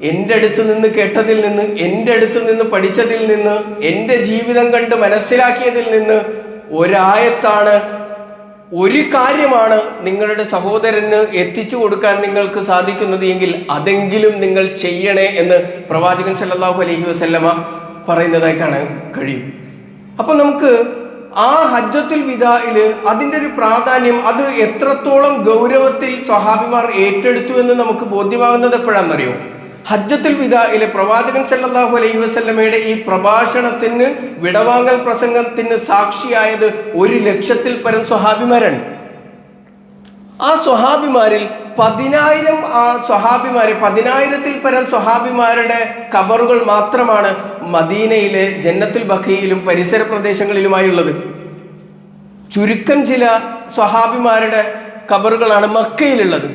എൻ്റെ അടുത്ത് നിന്ന് കേട്ടതിൽ നിന്ന്, എൻ്റെ അടുത്ത് നിന്ന് പഠിച്ചതിൽ നിന്ന്, എൻ്റെ ജീവിതം കണ്ട് മനസ്സിലാക്കിയതിൽ നിന്ന് ഒരായത്താണ് ഒരു കാര്യമാണ് നിങ്ങളുടെ സഹോദരന് എത്തിച്ചു കൊടുക്കാൻ നിങ്ങൾക്ക് സാധിക്കുന്നത് എങ്കിൽ അതെങ്കിലും നിങ്ങൾ ചെയ്യണേ എന്ന് പ്രവാചകൻ സല്ലല്ലാഹു അലൈഹി വസല്ലമ പറയുന്നതായി കാണാൻ കഴിയും. അപ്പോൾ നമുക്ക് ആ ഹജ്ജത്തുൽ വിദാഇല് അതിൻ്റെ ഒരു പ്രാധാന്യം, അത് എത്രത്തോളം ഗൗരവത്തിൽ സ്വഹാബിമാർ ഏറ്റെടുത്തു എന്ന് നമുക്ക് ബോധ്യമാകുന്നത് എപ്പോഴാണെന്നറിയോ? ഹജ്ജത്തുൽ വിദാഇലെ പ്രവാചകൻ സല്ലല്ലാഹു അലൈഹി വസല്ലമയുടെ ഈ പ്രഭാഷണത്തിന്, വിടവാങ്ങൽ പ്രസംഗത്തിന് സാക്ഷിയായത് 1,00,000-ൽ പരം സ്വഹാബിമാരാണ്. ആ സ്വഹാബിമാരിൽ 10,000-ൽ പരം സ്വഹാബിമാരുടെ ഖബറുകൾ മാത്രമാണ് മദീനയിലെ ജന്നത്തുൽ ബഖീയിലും പരിസര പ്രദേശങ്ങളിലുമായുള്ളത്. ചുരുക്കം ചില സ്വഹാബിമാരുടെ ഖബറുകളാണ് മക്കയിലുള്ളത്.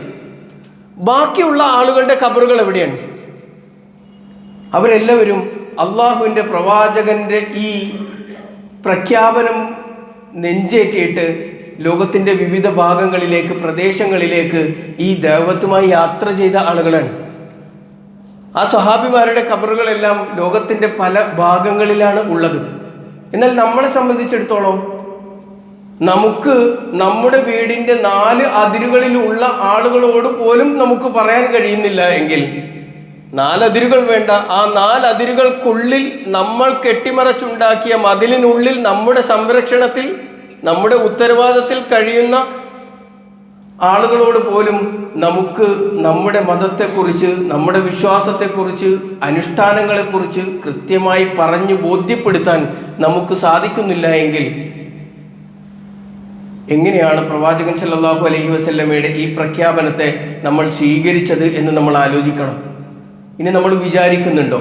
ബാക്കിയുള്ള ആളുകളുടെ ഖബറുകൾ എവിടെയാണ്? അവരെല്ലാവരും അള്ളാഹുവിൻ്റെ പ്രവാചകന്റെ ഈ പ്രഖ്യാപനം നെഞ്ചേറ്റിയിട്ട് ലോകത്തിൻ്റെ വിവിധ ഭാഗങ്ങളിലേക്ക്, പ്രദേശങ്ങളിലേക്ക് ഈ ദഅവത്തുമായി യാത്ര ചെയ്ത ആളുകളാണ്. ആ സ്വഹാബിമാരുടെ ഖബറുകളെല്ലാം ലോകത്തിൻ്റെ പല ഭാഗങ്ങളിലാണ് ഉള്ളത്. എന്നാൽ നമ്മളെ സംബന്ധിച്ചിടത്തോളം നമുക്ക് നമ്മുടെ വീടിൻ്റെ 4 അതിരുകളിലുള്ള ആളുകളോട് പോലും നമുക്ക് പറയാൻ കഴിയുന്നില്ല എങ്കിൽ 4 അതിരുകൾ വേണ്ട, ആ 4 അതിരുകൾക്കുള്ളിൽ നമ്മൾ കെട്ടിമറച്ചുണ്ടാക്കിയ മതിലിനുള്ളിൽ നമ്മുടെ സംരക്ഷണത്തിൽ, നമ്മുടെ ഉത്തരവാദിത്തത്തിൽ കഴിയുന്ന ആളുകളോട് പോലും നമുക്ക് നമ്മുടെ മതത്തെക്കുറിച്ച്, നമ്മുടെ വിശ്വാസത്തെക്കുറിച്ച്, അനുഷ്ഠാനങ്ങളെക്കുറിച്ച് കൃത്യമായി പറഞ്ഞു ബോധ്യപ്പെടുത്താൻ നമുക്ക് സാധിക്കുന്നില്ല എങ്കിൽ എങ്ങനെയാണ് പ്രവാചകൻ സല്ലല്ലാഹു അലൈഹി വസല്ലമയുടെ ഈ പ്രഖ്യാപനത്തെ നമ്മൾ സ്വീകരിച്ചത് എന്ന് നമ്മൾ ആലോചിക്കണം. ഇനി നമ്മൾ വിചാരിക്കുന്നുണ്ടോ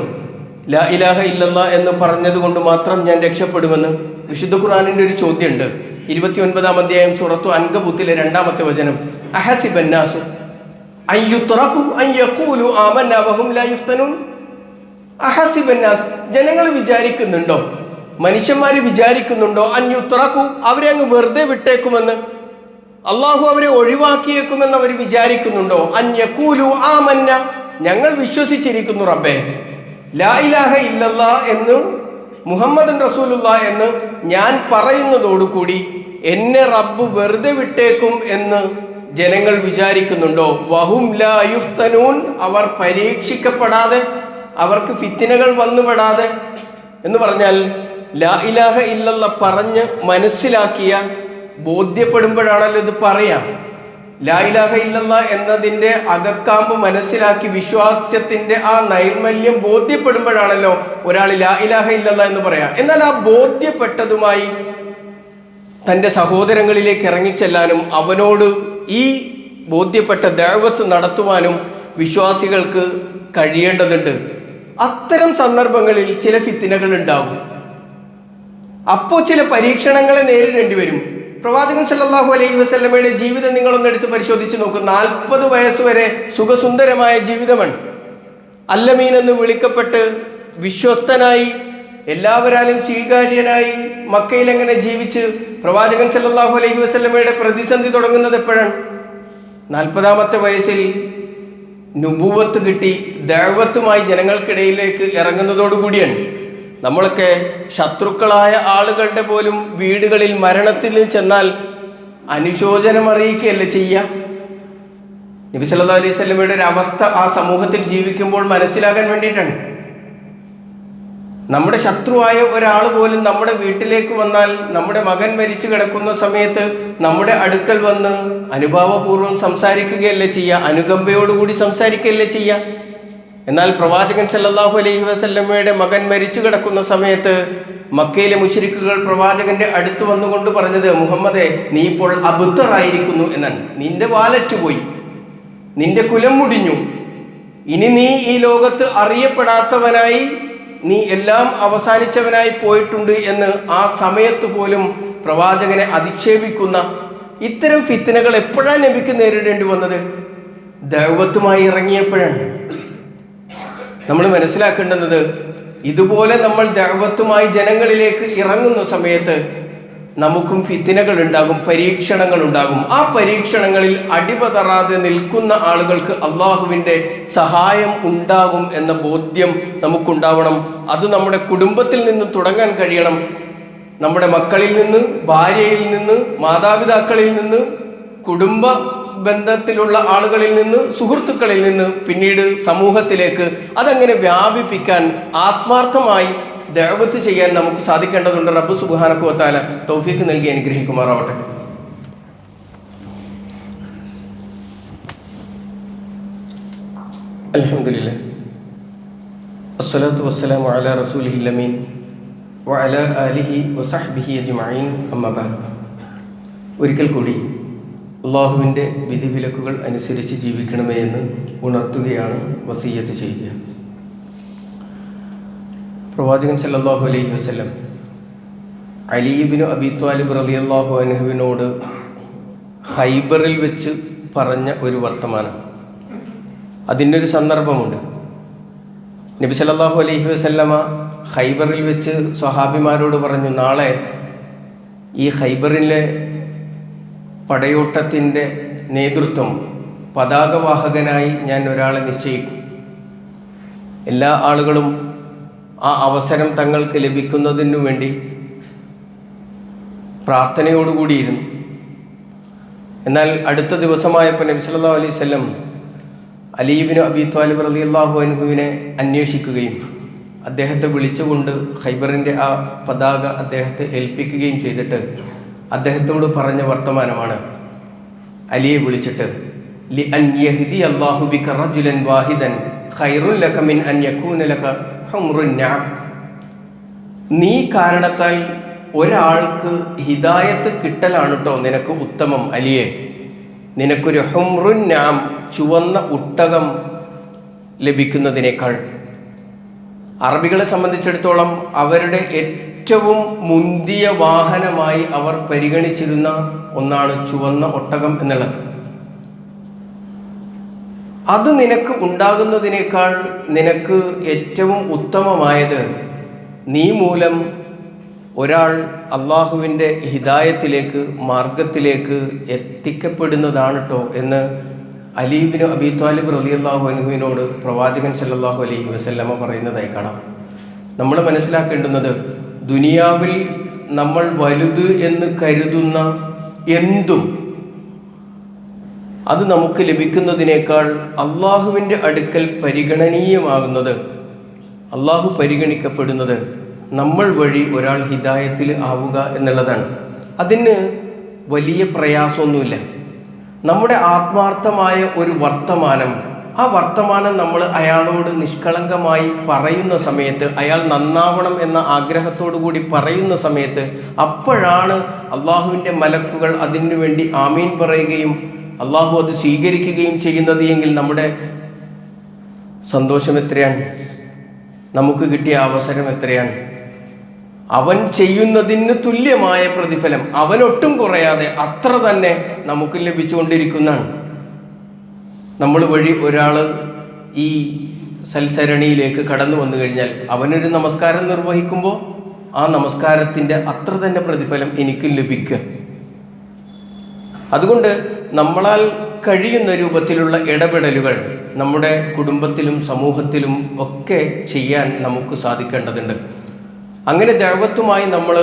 ലാ ഇലാഹ ഇല്ലല്ലാഹ് എന്ന് പറഞ്ഞതുകൊണ്ട് മാത്രം ഞാൻ രക്ഷപ്പെടുമെന്ന്? വിശുദ്ധ ഖുർആനിൻ്റെ ഒരു ചോദ്യമുണ്ട്. 29-ാം അധ്യായം സൂറത്തു അൻകബൂത്തിലെ 2-ാമത്തെ വചനം, അഹസിബന്നാസു അൻ യുത്റകു അൻ യഖൂലു ആമന്നാ വഹും ലാ യുഫ്തനൂൻ. അഹസിബന്നാസ്, ജനങ്ങൾ വിചാരിക്കുന്നുണ്ടോ, മനുഷ്യന്മാർ വിചാരിക്കുന്നുണ്ടോ, അൻ യുത്റകു, അവരെ അങ്ങ് വെറുതെ വിട്ടേക്കുമെന്ന്, അള്ളാഹു അവരെ ഒഴിവാക്കിയേക്കുമെന്ന് അവർ വിചാരിക്കുന്നുണ്ടോ? അൻ യഖൂലു ആമന്ന, ഞങ്ങൾ വിശ്വസിച്ചിരിക്കുന്നു റബ്ബേ, ലാ ഇലാഹ ഇല്ലല്ലാഹ് എന്ന്, മുഹമ്മദൻ റസൂലുള്ളാഹ് എന്ന് ഞാൻ പറയുന്നതോടുകൂടി എന്നെ റബ്ബ് വെറുതെ വിട്ടേക്കും എന്ന് ജനങ്ങൾ വിചാരിക്കുന്നുണ്ടോ? വഹും ലാ യുഫ്തനൂൻ, അവർ പരീക്ഷിക്കപ്പെടാതെ, അവർക്ക് ഫിത്നകൾ വന്നുപെടാതെ. എന്ന് പറഞ്ഞാൽ ലാ ഇലാഹ ഇല്ലല്ലാഹ് പറഞ്ഞ് മനസ്സിലാക്കിയ, ബോധ്യപ്പെടുമ്പോഴാണല്ലോ ഇത് പറയാം. ലാ ഇലാഹ ഇല്ലല്ലാഹ് എന്നതിൻ്റെ അകക്കാമ്പ് മനസ്സിലാക്കി വിശ്വാസത്തിൻ്റെ ആ നൈർമല്യം ബോധ്യപ്പെടുമ്പോഴാണല്ലോ ഒരാൾ ലാ ഇലാഹ ഇല്ലല്ലാഹ് എന്ന് പറയാം. എന്നാൽ ആ ബോധ്യപ്പെട്ടതുമായി തൻ്റെ സഹോദരങ്ങളിലേക്ക് ഇറങ്ങിച്ചെല്ലാനും അവനോട് ഈ ബോധ്യപ്പെട്ട ദഅവത്ത് നടത്തുവാനും വിശ്വാസികൾക്ക് കഴിയേണ്ടതുണ്ട്. അത്തരം സന്ദർഭങ്ങളിൽ ചില ഫിത്നകൾ ഉണ്ടാകും. അപ്പോൾ ചില പരീക്ഷണങ്ങളെ നേരിടേണ്ടി വരും. പ്രവാചകൻ സല്ലല്ലാഹു അലൈഹി വസല്ലമയുടെ ജീവിതം നിങ്ങളൊന്ന് എടുത്ത് പരിശോധിച്ച് നോക്കും. 40 വയസ്സ് വരെ സുഖസുന്ദരമായ ജീവിതമാണ്. അല്ലമീൻ എന്ന് വിളിക്കപ്പെട്ട് വിശ്വസ്തനായി, എല്ലാവരാലും സ്വീകാര്യനായി മക്കയിൽ എങ്ങനെ ജീവിച്ച് പ്രവാചകൻ സല്ലല്ലാഹു അലൈഹി വസല്ലമയുടെ പ്രതിസന്ധി തുടങ്ങുന്നത് എപ്പോഴാണ്? 40-ാമത്തെ വയസ്സിൽ നുബുവത്ത് കിട്ടി ദഅവത്തുമായി ജനങ്ങൾക്കിടയിലേക്ക് ഇറങ്ങുന്നതോടുകൂടിയാണ്. നമ്മളൊക്കെ ശത്രുക്കളായ ആളുകളുടെ പോലും വീടുകളിൽ മരണത്തിൽ ചെന്നാൽ അനുശോചനം അറിയിക്കുകയല്ലേ ചെയ്യുക? നബി സല്ലല്ലാഹു അലൈഹി വസല്ലമയുടെ ഒരു അവസ്ഥ ആ സമൂഹത്തിൽ ജീവിക്കുമ്പോൾ മനസ്സിലാക്കാൻ വേണ്ടിയിട്ടാണ്. നമ്മുടെ ശത്രുവായ ഒരാൾ പോലും നമ്മുടെ വീട്ടിലേക്ക് വന്നാൽ, നമ്മുടെ മകൻ മരിച്ചു കിടക്കുന്ന സമയത്ത് നമ്മുടെ അടുക്കൽ വന്ന് അനുഭാവപൂർവ്വം സംസാരിക്കുകയല്ലേ ചെയ്യുക, അനുകമ്പയോടുകൂടി സംസാരിക്കുകയല്ലേ ചെയ്യുക. എന്നാൽ പ്രവാചകൻ സല്ലല്ലാഹു അലൈഹി വസല്ലമയുടെ മകൻ മരിച്ചു കിടക്കുന്ന സമയത്ത് മക്കയിലെ മുശ്രിക്കുകൾ പ്രവാചകന്റെ അടുത്ത് വന്നുകൊണ്ട് പറഞ്ഞത്, മുഹമ്മദേ, നീ ഇപ്പോൾ അബുദ്ധറായിരിക്കുന്നു എന്നാണ്. നിന്റെ വാലറ്റ് പോയി, നിന്റെ കുലം മുടിഞ്ഞു, ഇനി നീ ഈ ലോകത്ത് അറിയപ്പെടാത്തവനായി, നീ എല്ലാം അവസാനിച്ചവനായി പോയിട്ടുണ്ട് എന്ന് ആ സമയത്ത് പോലും പ്രവാചകനെ അധിക്ഷേപിക്കുന്ന ഇത്തരം ഫിത്നകൾ എപ്പോഴാണ് നബിക്ക് നേരിടേണ്ടി വന്നത്? ദഅവത്തുമായി ഇറങ്ങിയപ്പോഴാണ്. നമ്മൾ മനസ്സിലാക്കേണ്ടുന്നത്, ഇതുപോലെ നമ്മൾ ദഅവത്തുമായി ജനങ്ങളിലേക്ക് ഇറങ്ങുന്ന സമയത്ത് നമുക്കും ഫിത്നകൾ ഉണ്ടാകും, പരീക്ഷണങ്ങൾ ഉണ്ടാകും. ആ പരീക്ഷണങ്ങളിൽ അടിപതറാതെ നിൽക്കുന്ന ആളുകൾക്ക് അള്ളാഹുവിൻ്റെ സഹായം ഉണ്ടാകും എന്ന ബോധ്യം നമുക്കുണ്ടാവണം. അത് നമ്മുടെ കുടുംബത്തിൽ നിന്ന് തുടങ്ങാൻ കഴിയണം. നമ്മുടെ മക്കളിൽ നിന്ന്, ഭാര്യയിൽ നിന്ന്, മാതാപിതാക്കളിൽ നിന്ന്, കുടുംബ ബന്ധത്തിലുള്ള ആളുകളിൽ നിന്ന്, സുഹൃത്തുക്കളിൽ നിന്ന്, പിന്നീട് സമൂഹത്തിലേക്ക് അതങ്ങനെ വ്യാപിപ്പിക്കാൻ ആത്മാർത്ഥമായി ദഅവത്ത് ചെയ്യാൻ നമുക്ക് സാധിക്കേണ്ടതുണ്ട്. റബ്ബ് സുബ്ഹാനഹു വ തആല തൗഫീഖ് നൽകി അനുഗ്രഹിക്കുമാറാവട്ടെ. അൽഹംദുലില്ലാഹ് വസ്സലാത്തു വസ്സലാമു അലാ റസൂലിഹിൽ അമീൻ വഅലാ ആലിഹി വസഹ്ബിഹി അജ്മഈൻ അമ്മാ ബഅദ്. ഒരിക്കൽ കൂടി അള്ളാഹുവിൻ്റെ വിധിവിലക്കുകൾ അനുസരിച്ച് ജീവിക്കണമേ എന്ന് ഉണർത്തുകയാണ്, വസിയ്യത്ത് ചെയ്യുക. പ്രവാചകൻ സല്ലല്ലാഹു അലൈഹി വസല്ലം അലി ഇബ്നു അബീ ത്വാലിബ് റളിയല്ലാഹു അൻഹുവിനോട് ഖൈബറിൽ വെച്ച് പറഞ്ഞ ഒരു വർത്തമാനം, അതിനൊരു സന്ദർഭമുണ്ട്. നബി സല്ലല്ലാഹു അലൈഹി വസല്ലമ ഖൈബറിൽ വെച്ച് സ്വഹാബിമാരോട് പറഞ്ഞു, നാളെ ഈ ഖൈബറിലെ പടയോട്ടത്തിൻ്റെ നേതൃത്വം, പതാകവാഹകനായി ഞാൻ ഒരാളെ നിശ്ചയിക്കും. എല്ലാ ആളുകളും ആ അവസരം തങ്ങൾക്ക് ലഭിക്കുന്നതിനു വേണ്ടി പ്രാർത്ഥനയോടുകൂടിയിരുന്നു. എന്നാൽ അടുത്ത ദിവസമായപ്പോൾ നബി സല്ലല്ലാഹു അലൈഹി വസല്ലം അലി ഇബ്നു അബീ ത്വാലിബ് റളിയല്ലാഹു അൻഹുവിനെ അന്വേഷിക്കുകയും അദ്ദേഹത്തെ വിളിച്ചുകൊണ്ട് ഖൈബറിൻ്റെ ആ പതാക അദ്ദേഹത്തെ ഏൽപ്പിക്കുകയും ചെയ്തിട്ട് അദ്ദേഹത്തോട് പറഞ്ഞ വർത്തമാനമാണ്, അലിയെ വിളിച്ചിട്ട് ലി അൻ യഹ്ദി അല്ലാഹു ബിക റജുലൻ വാഹിദൻ ഖൈറുൻ ലക മിൻ അൻ യകൂന ലക ഹുംറുൻ നഅം. നീ കാരണത്താൽ ഒരാൾക്ക് ഹിദായത്ത് കിട്ടലാണ് കേട്ടോ നിനക്ക് ഉത്തമം അലിയെ. നിനക്കൊരു ഹുംറുൻ നഅം, ചുവന്ന ഒട്ടകം ലഭിക്കുന്നതിനേക്കാൾ. അറബികളെ സംബന്ധിച്ചിടത്തോളം അവരുടെ ഏറ്റവും മുന്തിയ വാഹനമായി അവർ പരിഗണിച്ചിരുന്ന ഒന്നാണ് ചുവന്ന ഒട്ടകം എന്നുള്ളത്. അത് നിനക്ക് ഉണ്ടാകുന്നതിനേക്കാൾ നിനക്ക് ഏറ്റവും ഉത്തമമായത് നീ മൂലം ഒരാൾ അള്ളാഹുവിൻ്റെ ഹിദായത്തിലേക്ക്, മാർഗത്തിലേക്ക് എത്തിക്കപ്പെടുന്നതാണ് കേട്ടോ എന്ന് അലി ഇബ്നു അബീ ത്വാലിബ് റളിയല്ലാഹു അൻഹുവിനോട് പ്രവാചകൻ സല്ലല്ലാഹു അലൈഹി വസല്ലമ പറയുന്നതായി കാണാം. നമ്മൾ മനസ്സിലാക്കേണ്ടുന്നത്, ദുനിയാവിൽ നമ്മൾ വലുത് എന്ന് കരുതുന്ന എന്തും അത് നമുക്ക് ലഭിക്കുന്നതിനേക്കാൾ അള്ളാഹുവിൻ്റെ അടുക്കൽ പരിഗണനീയമാകുന്നത്, അള്ളാഹു പരിഗണിക്കപ്പെടുന്നത് നമ്മൾ വഴി ഒരാൾ ഹിദായത്തിൽ ആവുക എന്നുള്ളതാണ്. അതിന് വലിയ പ്രയാസമൊന്നുമില്ല. നമ്മുടെ ആത്മാർത്ഥമായ ഒരു വർത്തമാനം, ആ വർത്തമാനം നമ്മൾ അയാളോട് നിഷ്കളങ്കമായി പറയുന്ന സമയത്ത്, അയാൾ നന്നാവണം എന്ന ആഗ്രഹത്തോടു കൂടി പറയുന്ന സമയത്ത്, അപ്പോഴാണ് അള്ളാഹുവിൻ്റെ മലക്കുകൾ അതിനു വേണ്ടി ആമീൻ പറയുകയും അള്ളാഹു അത് സ്വീകരിക്കുകയും ചെയ്യുന്നത് എങ്കിൽ നമ്മുടെ സന്തോഷം എത്രയാണ്, നമുക്ക് കിട്ടിയ അവസരം എത്രയാണ്. അവൻ ചെയ്യുന്നതിന് തുല്യമായ പ്രതിഫലം, അവനൊട്ടും കുറയാതെ അത്ര തന്നെ നമുക്ക് ലഭിച്ചുകൊണ്ടിരിക്കുന്നതാണ്. നമ്മൾ വഴി ഒരാൾ ഈ സൽസരണിയിലേക്ക് കടന്നു വന്നു കഴിഞ്ഞാൽ അവനൊരു നമസ്കാരം നിർവഹിക്കുമ്പോൾ ആ നമസ്കാരത്തിൻ്റെ അത്ര തന്നെ പ്രതിഫലം എനിക്കും ലഭിക്കുക. അതുകൊണ്ട് നമ്മളാൽ കഴിയുന്ന രൂപത്തിലുള്ള ഇടപെടലുകൾ നമ്മുടെ കുടുംബത്തിലും സമൂഹത്തിലും ഒക്കെ ചെയ്യാൻ നമുക്ക് സാധിക്കേണ്ടതുണ്ട്. അങ്ങനെ ദഅവത്തുമായി നമ്മൾ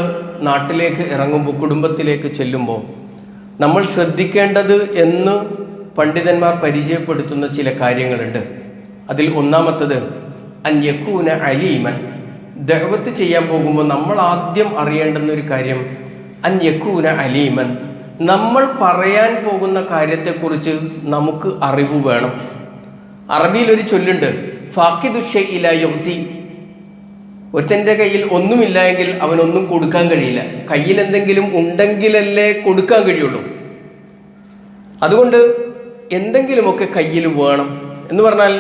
നാട്ടിലേക്ക് ഇറങ്ങുമ്പോൾ, കുടുംബത്തിലേക്ക് ചെല്ലുമ്പോൾ നമ്മൾ ശ്രദ്ധിക്കേണ്ടത് എന്ന് പണ്ഡിതന്മാർ പരിചയപ്പെടുത്തുന്ന ചില കാര്യങ്ങളുണ്ട്. അതിൽ ഒന്നാമത്തത് അൻ യകൂന അലീമൻ. ദഅവത്ത് ചെയ്യാൻ പോകുമ്പോൾ നമ്മൾ ആദ്യം അറിയേണ്ടുന്ന ഒരു കാര്യം അൻ യകൂന അലീമൻ. നമ്മൾ പറയാൻ പോകുന്ന കാര്യത്തെക്കുറിച്ച് നമുക്ക് അറിവ് വേണം. അറബിയിൽ ഒരു ചൊല്ലുണ്ട്, ഫാഖിദു ശൈഇ ലാ യുഅ്തി. ഒരുത്തൻ്റെ കയ്യിൽ ഒന്നുമില്ല എങ്കിൽ അവനൊന്നും കൊടുക്കാൻ കഴിയില്ല. കയ്യിൽ എന്തെങ്കിലും ഉണ്ടെങ്കിലല്ലേ കൊടുക്കാൻ കഴിയുള്ളൂ. അതുകൊണ്ട് എന്തെങ്കിലുമൊക്കെ കയ്യിൽ വേണം എന്ന് പറഞ്ഞാൽ,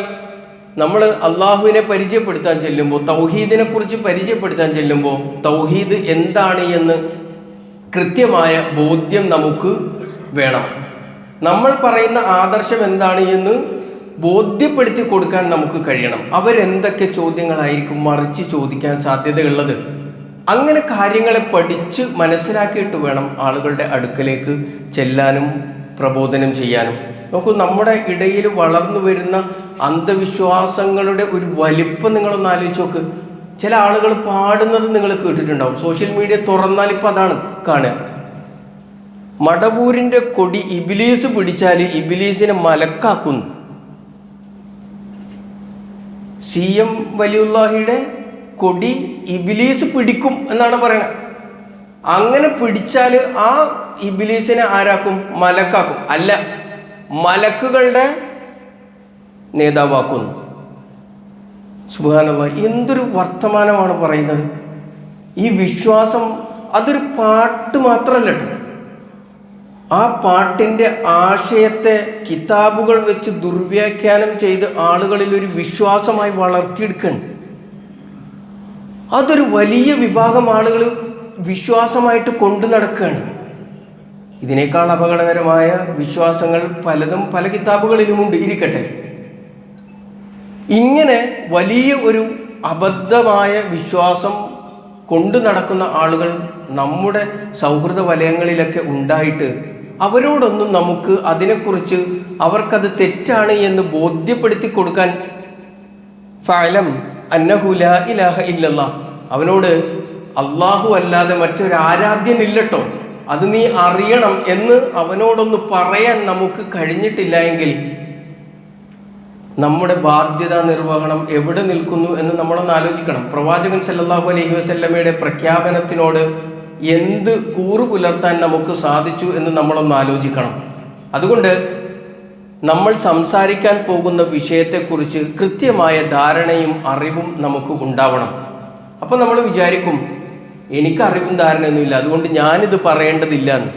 നമ്മൾ അള്ളാഹുവിനെ പരിചയപ്പെടുത്താൻ ചെല്ലുമ്പോൾ, തൗഹീദിനെ കുറിച്ച് പരിചയപ്പെടുത്താൻ ചെല്ലുമ്പോൾ, തൗഹീദ് എന്താണ് എന്ന് കൃത്യമായ ബോധ്യം നമുക്ക് വേണം. നമ്മൾ പറയുന്ന ആദർശം എന്താണ് എന്ന് ബോധ്യപ്പെടുത്തി കൊടുക്കാൻ നമുക്ക് കഴിയണം. അവരെന്തൊക്കെ ചോദ്യങ്ങളായിരിക്കും മറിച്ച് ചോദിക്കാൻ സാധ്യതയുള്ളത്. അങ്ങനെ കാര്യങ്ങളെ പഠിച്ച് മനസ്സിലാക്കിയിട്ട് വേണം ആളുകളുടെ അടുക്കലേക്ക് ചെല്ലാനും പ്രബോധനം ചെയ്യാനും. നോക്കൂ, നമ്മുടെ ഇടയിൽ വളർന്നു വരുന്ന അന്ധവിശ്വാസങ്ങളുടെ ഒരു വലിപ്പം നിങ്ങളൊന്ന് ആലോചിച്ച് നോക്ക്. ചില ആളുകൾ പാടുന്നത് നിങ്ങൾ കേട്ടിട്ടുണ്ടാവും. സോഷ്യൽ മീഡിയ തുറന്നാൽ ഇപ്പം അതാണ് കാണുക. മടവൂരിൻ്റെ കൊടി ഇബിലീസ് പിടിച്ചാൽ ഇബിലീസിനെ മലക്കാക്കുന്നു. CM വലിയുല്ലാഹിയുടെ കൊടി ഇബിലീസ് പിടിക്കും എന്നാണ് പറയുന്നത്. അങ്ങനെ പിടിച്ചാൽ ആ ഇബിലീസിനെ ആരാക്കും? മലക്കാക്കും. അല്ല, മലക്കുകളുടെ നേതാവാക്കുന്നു. സുബ്ഹാനല്ലാഹ്, എന്തൊരു വർത്തമാനമാണ് പറയുന്നത്. ഈ വിശ്വാസം അതൊരു പാട്ട് മാത്രമല്ല കേട്ടോ. ആ പാട്ടിൻ്റെ ആശയത്തെ കിതാബുകൾ വെച്ച് ദുർവ്യാഖ്യാനം ചെയ്ത് ആളുകളിൽ ഒരു വിശ്വാസമായി വളർത്തിയെടുക്കണം. അതൊരു വലിയ വിഭാഗം ആളുകൾ വിശ്വാസമായിട്ട് കൊണ്ടു നടക്കുകയാണ്. ഇതിനേക്കാൾ അപകടകരമായ വിശ്വാസങ്ങൾ പലതും പല കിതാബുകളിലുമുണ്ട്, ഇരിക്കട്ടെ. ഇങ്ങനെ വലിയ ഒരു അബദ്ധമായ വിശ്വാസം കൊണ്ടു നടക്കുന്ന ആളുകൾ നമ്മുടെ സൗഹൃദ വലയങ്ങളിലൊക്കെ ഉണ്ടായിട്ട് അവരോടൊന്നും നമുക്ക് അതിനെക്കുറിച്ച് അവർക്കത് തെറ്റാണ് എന്ന് ബോധ്യപ്പെടുത്തി കൊടുക്കാൻ ഫഅലം അന്നഹു ലാ ഇലാഹ ഇല്ലല്ലാഹ്, അവനോട് അള്ളാഹു അല്ലാതെ മറ്റൊരു ആരാധ്യനില്ലട്ടോ, അത് നീ അറിയണം എന്ന് അവനോടൊന്ന് പറയാൻ നമുക്ക് കഴിഞ്ഞിട്ടില്ല എങ്കിൽ നമ്മുടെ ബാധ്യതാ നിർവഹണം എവിടെ നിൽക്കുന്നു എന്ന് നമ്മളൊന്ന് ആലോചിക്കണം. പ്രവാചകൻ സല്ലല്ലാഹു അലൈഹി വസല്ലമയുടെ പ്രഖ്യാപനത്തിനോട് എന്ത് കൂറു പുലർത്താൻ നമുക്ക് സാധിച്ചു എന്ന് നമ്മളൊന്ന് ആലോചിക്കണം. അതുകൊണ്ട് നമ്മൾ സംസാരിക്കാൻ പോകുന്ന വിഷയത്തെക്കുറിച്ച് കൃത്യമായ ധാരണയും അറിവും നമുക്ക് ഉണ്ടാവണം. അപ്പം നമ്മൾ വിചാരിക്കും, എനിക്ക് അറിവും ധാരണയൊന്നുമില്ല, അതുകൊണ്ട് ഞാനിത് പറയേണ്ടതില്ല എന്ന്.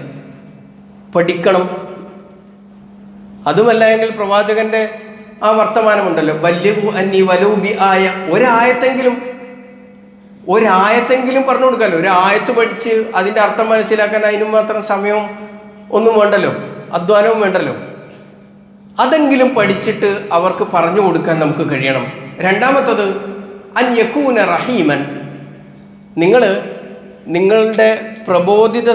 പഠിക്കണം. അതുമല്ല എങ്കിൽ പ്രവാചകന്റെ ആ വർത്തമാനമുണ്ടല്ലോ, ബല്ലിഗു അന്നി വലൗ ബി ആയ, ഒരായത്തെങ്കിലും പറഞ്ഞു കൊടുക്കാമല്ലോ. ഒരു ആയത്ത് പഠിച്ച് അതിൻ്റെ അർത്ഥം മനസ്സിലാക്കാൻ അതിനും മാത്രം സമയവും ഒന്നും വേണ്ടല്ലോ, അധ്വാനവും വേണ്ടല്ലോ. അതെങ്കിലും പഠിച്ചിട്ട് അവർക്ക് പറഞ്ഞു കൊടുക്കാൻ നമുക്ക് കഴിയണം. രണ്ടാമത്തത് അൻ യകൂന റഹീമൻ, നിങ്ങളുടെ പ്രബോധിത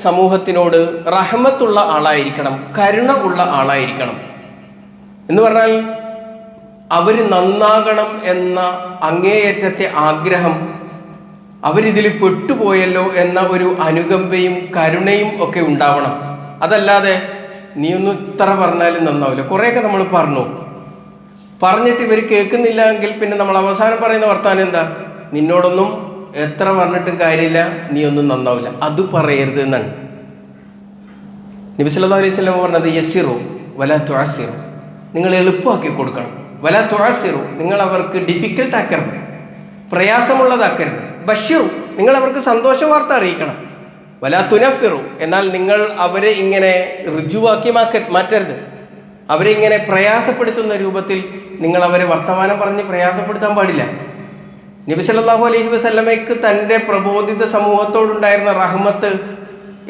സമൂഹത്തിനോട് റഹ്മത്തുള്ള ആളായിരിക്കണം, കരുണ ഉള്ള ആളായിരിക്കണം. എന്ന് പറഞ്ഞാൽ അവർ നന്നാകണം എന്ന അങ്ങേയറ്റത്തെ ആഗ്രഹം, അവരിതിൽ പെട്ടുപോയല്ലോ എന്ന ഒരു അനുകമ്പയും കരുണയും ഒക്കെ ഉണ്ടാവണം. അതല്ലാതെ നീ ഒന്നും ഇത്ര പറഞ്ഞാലും നന്നാവില്ല. കുറേയൊക്കെ നമ്മൾ പറഞ്ഞിട്ട് ഇവർ കേൾക്കുന്നില്ല എങ്കിൽ പിന്നെ നമ്മൾ അവസാനം പറയുന്ന വർത്താനം എന്താ? നിന്നോടൊന്നും എത്ര പറഞ്ഞിട്ടും കാര്യമില്ല, നീ ഒന്നും നന്നാവില്ല. അത് പറയരുത് എന്നാണ് നബി സല്ലല്ലാഹു അലൈഹി വസല്ലം പറഞ്ഞത്. യസ്സിറു വലാ തുഅസ്സിറു, നിങ്ങൾ എളുപ്പമാക്കി കൊടുക്കണം. വലാ തുഅസ്സിറു, നിങ്ങൾ അവർക്ക് ഡിഫിക്കൽട്ട് ആക്കരുത്, പ്രയാസമുള്ളതാക്കരുത്. ബഷിറു, നിങ്ങൾ അവർക്ക് സന്തോഷ വാർത്ത അറിയിക്കണം. വലാ തുനഫിറു, എന്നാൽ നിങ്ങൾ അവരെ ഇങ്ങനെ ഋജുവാക്കി മാറ്റരുത്. അവരെ ഇങ്ങനെ പ്രയാസപ്പെടുത്തുന്ന രൂപത്തിൽ നിങ്ങൾ അവരെ വർത്തമാനം പറഞ്ഞ് പ്രയാസപ്പെടുത്താൻ പാടില്ല. നബി സല്ലല്ലാഹു അലൈഹി വസല്ലമയ്ക്ക് തൻ്റെ പ്രബോധിത സമൂഹത്തോടുണ്ടായിരുന്ന റഹ്മത്ത്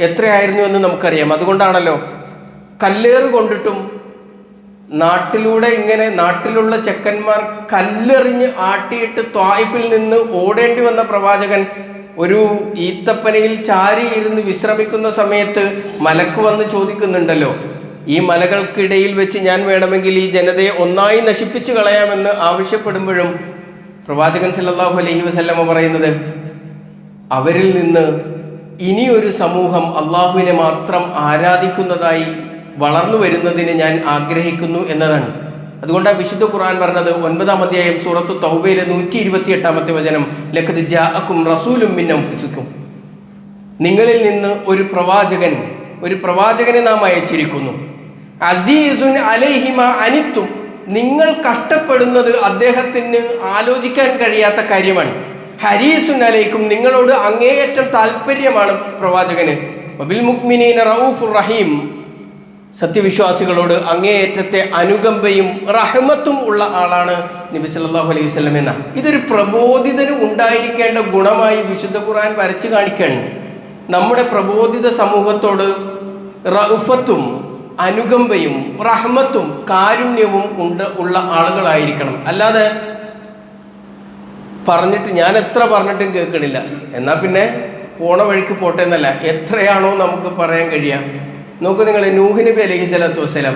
എത്രയായിരുന്നു എന്ന് നമുക്കറിയാം. അതുകൊണ്ടാണല്ലോ കല്ലേറ് കൊണ്ടിട്ടും നാട്ടിലുള്ള ചെക്കന്മാർ കല്ലെറിഞ്ഞ് ആട്ടിയിട്ട് ത്വായിഫിൽ നിന്ന് ഓടേണ്ടി വന്ന പ്രവാചകൻ ഒരു ഈത്തപ്പനയിൽ ചാരി ഇരുന്ന് വിശ്രമിക്കുന്ന സമയത്ത് മലക്ക് വന്ന് ചോദിക്കുന്നുണ്ടല്ലോ, ഈ മലകൾക്കിടയിൽ വെച്ച് ഞാൻ വേണമെങ്കിൽ ഈ ജനതയെ ഒന്നായി നശിപ്പിച്ചു കളയാമെന്ന് ആവശ്യപ്പെടുമ്പോഴും പ്രവാചകൻ സല്ലല്ലാഹു അലൈഹി വസല്ലമ പറയുന്നത്, അവരിൽ നിന്ന് ഇനിയൊരു സമൂഹം അള്ളാഹുവിനെ മാത്രം ആരാധിക്കുന്നതായി വളർന്നു വരുന്നതിന് ഞാൻ ആഗ്രഹിക്കുന്നു എന്നതാണ്. അതുകൊണ്ടാണ് വിശുദ്ധ ഖുർആൻ പറഞ്ഞത് 9-ാം അധ്യായം സൂറത്തു തൗബയിലെ 128-ാമത്തെ വചനം, ലഖദ് ജാഅക്കും റസൂലും മിൻ അൻഫുസിക്കും, നിങ്ങളിൽ നിന്ന് ഒരു പ്രവാചകനെ നാം അയച്ചിരിക്കുന്നു. അസീസുൻ അലൈഹി മാ അനിത്തും, നിങ്ങൾ കഷ്ടപ്പെടുന്നത് അദ്ദേഹത്തിന് ആലോചിക്കാൻ കഴിയാത്ത കാര്യമാണ്. ഹരീസുൻ അലൈക്കും, നിങ്ങളോട് അങ്ങേയറ്റം താല്പര്യമാണ് പ്രവാചകന്. വബിൽ മുഅ്മിനീന റഊഫുർ റഹീം, സത്യവിശ്വാസികളോട് അങ്ങേയറ്റത്തെ അനുകമ്പയും റഹ്മത്തും ഉള്ള ആളാണ് നബി സല്ലല്ലാഹു അലൈഹി വസല്ലം എന്ന. ഇതൊരു പ്രബോധിതന് ഉണ്ടായിരിക്കേണ്ട ഗുണമായി വിശുദ്ധ ഖുർആൻ വരച്ചു കാണിക്കുകയാണ്. നമ്മുടെ പ്രബോധിത സമൂഹത്തോട് റഅഫത്തും അനുകമ്പയും റഹ്മത്തും കാരുണ്യവും ഉള്ള ആളുകളായിരിക്കണം. അല്ലാതെ ഞാൻ എത്ര പറഞ്ഞിട്ടും കേൾക്കണില്ല, എന്നാൽ പിന്നെ പോണ വഴിക്ക് പോട്ടെ എന്നല്ല. എത്രയാണോ നമുക്ക് പറയാൻ കഴിയുക. നോക്കൂ, നിങ്ങൾ നൂഹ് നബി അലൈഹി സ്വലാത്തു വസ്സലാം,